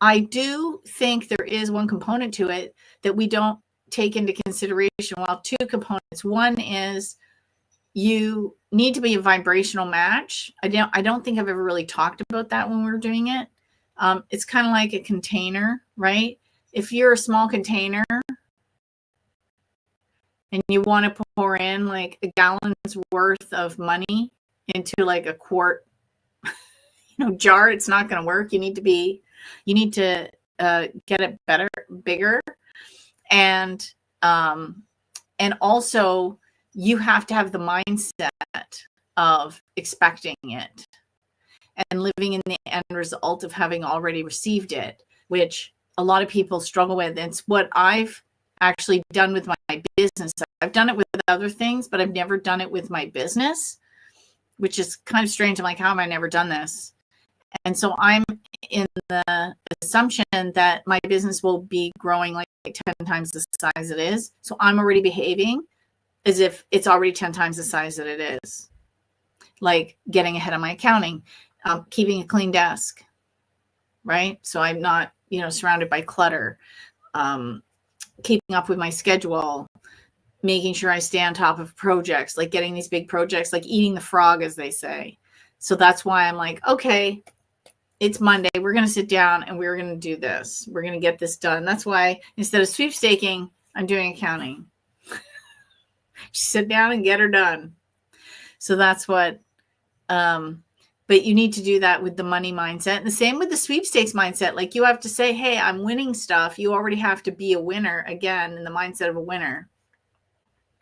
I do think there is one component to it that we don't take into consideration. Well, 2 components. One is you need to be a vibrational match. I don't think I've ever really talked about that when we were doing it. It's kind of like a container, right? If you're a small container and you want to pour in like a gallon's worth of money into like a quart, jar, it's not going to work. You need to get it bigger. And also you have to have the mindset of expecting it and living in the end result of having already received it, which a lot of people struggle with. It's what I've actually done with my business. I've done it with other things, but I've never done it with my business, which is kind of strange. I'm like, how have I never done this? And so I'm in the assumption that my business will be growing like 10 times the size it is. So I'm already behaving as if it's already 10 times the size that it is. Like getting ahead of my accounting, keeping a clean desk, right? So I'm not, surrounded by clutter, keeping up with my schedule, making sure I stay on top of projects, like getting these big projects, like eating the frog, as they say. So that's why I'm like, okay, it's Monday. We're going to sit down and we're going to do this. We're going to get this done. That's why instead of sweepstaking, I'm doing accounting. Just sit down and get her done. So that's what But you need to do that with the money mindset. And the same with the sweepstakes mindset. Like you have to say, hey, I'm winning stuff. You already have to be a winner again in the mindset of a winner.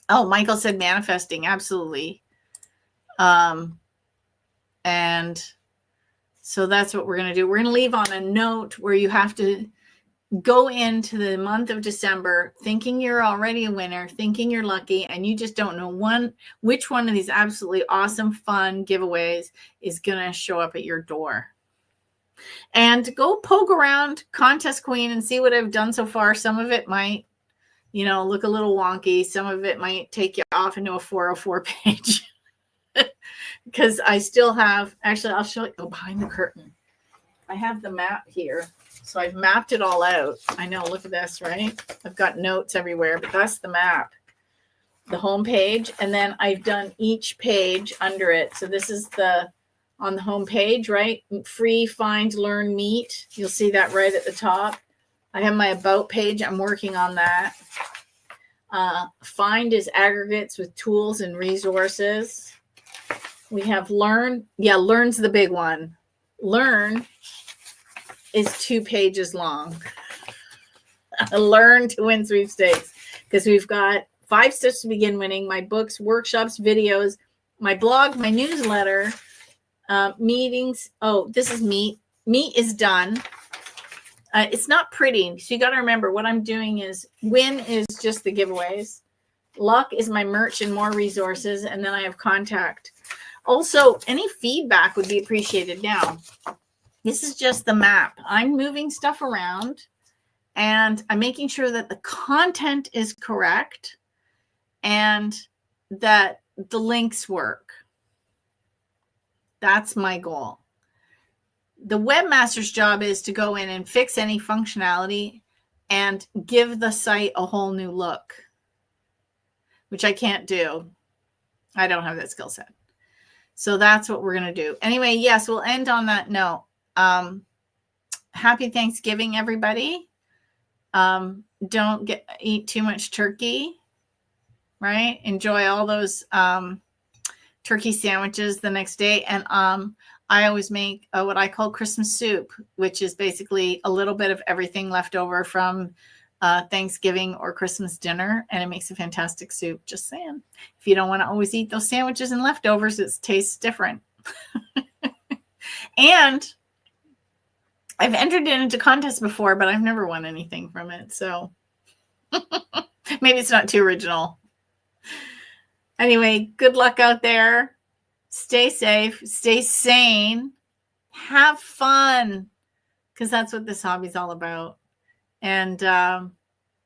Oh, Michael said manifesting. Absolutely. And so that's what we're going to do. We're going to leave on a note where you have to go into the month of December thinking you're already a winner, thinking you're lucky, and you just don't know which one of these absolutely awesome, fun giveaways is going to show up at your door. And go poke around Contest Queen and see what I've done so far. Some of it might, look a little wonky. Some of it might take you off into a 404 page. Because I still have, actually, I'll show you, behind the curtain. I have the map here. So I've mapped it all out. I know, look at this, right? I've got notes everywhere, but that's the map. The home page. And then I've done each page under it. So this is on the home page, right? Free, find, learn, meet. You'll see that right at the top. I have my about page. I'm working on that. Find is aggregates with tools and resources. We have learn. Yeah, learn's the big one. Learn is 2 pages long. Learn to win sweepstakes, because we've got 5 steps to begin winning, my books, workshops, videos, my blog, my newsletter, meetings. Oh, this is meet. Meet is done. It's not pretty. So you got to remember what I'm doing is win is just the giveaways. Luck is my merch and more resources. And then I have contact. Also, any feedback would be appreciated. Now, this is just the map. I'm moving stuff around and I'm making sure that the content is correct and that the links work. That's my goal. The webmaster's job is to go in and fix any functionality and give the site a whole new look, which I can't do. I don't have that skill set. So that's what we're going to do. Anyway, yes, we'll end on that note. Happy Thanksgiving, everybody. Don't eat too much turkey, right? Enjoy all those turkey sandwiches the next day. And I always make what I call Christmas soup, which is basically a little bit of everything left over from Thanksgiving or Christmas dinner, and it makes a fantastic soup. Just saying. If you don't want to always eat those sandwiches and leftovers, it tastes different. And I've entered it into contests before, but I've never won anything from it. So maybe it's not too original. Anyway, good luck out there. Stay safe, stay sane, have fun, because that's what this hobby is all about. And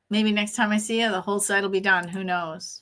maybe next time I see you, the whole site will be done. Who knows?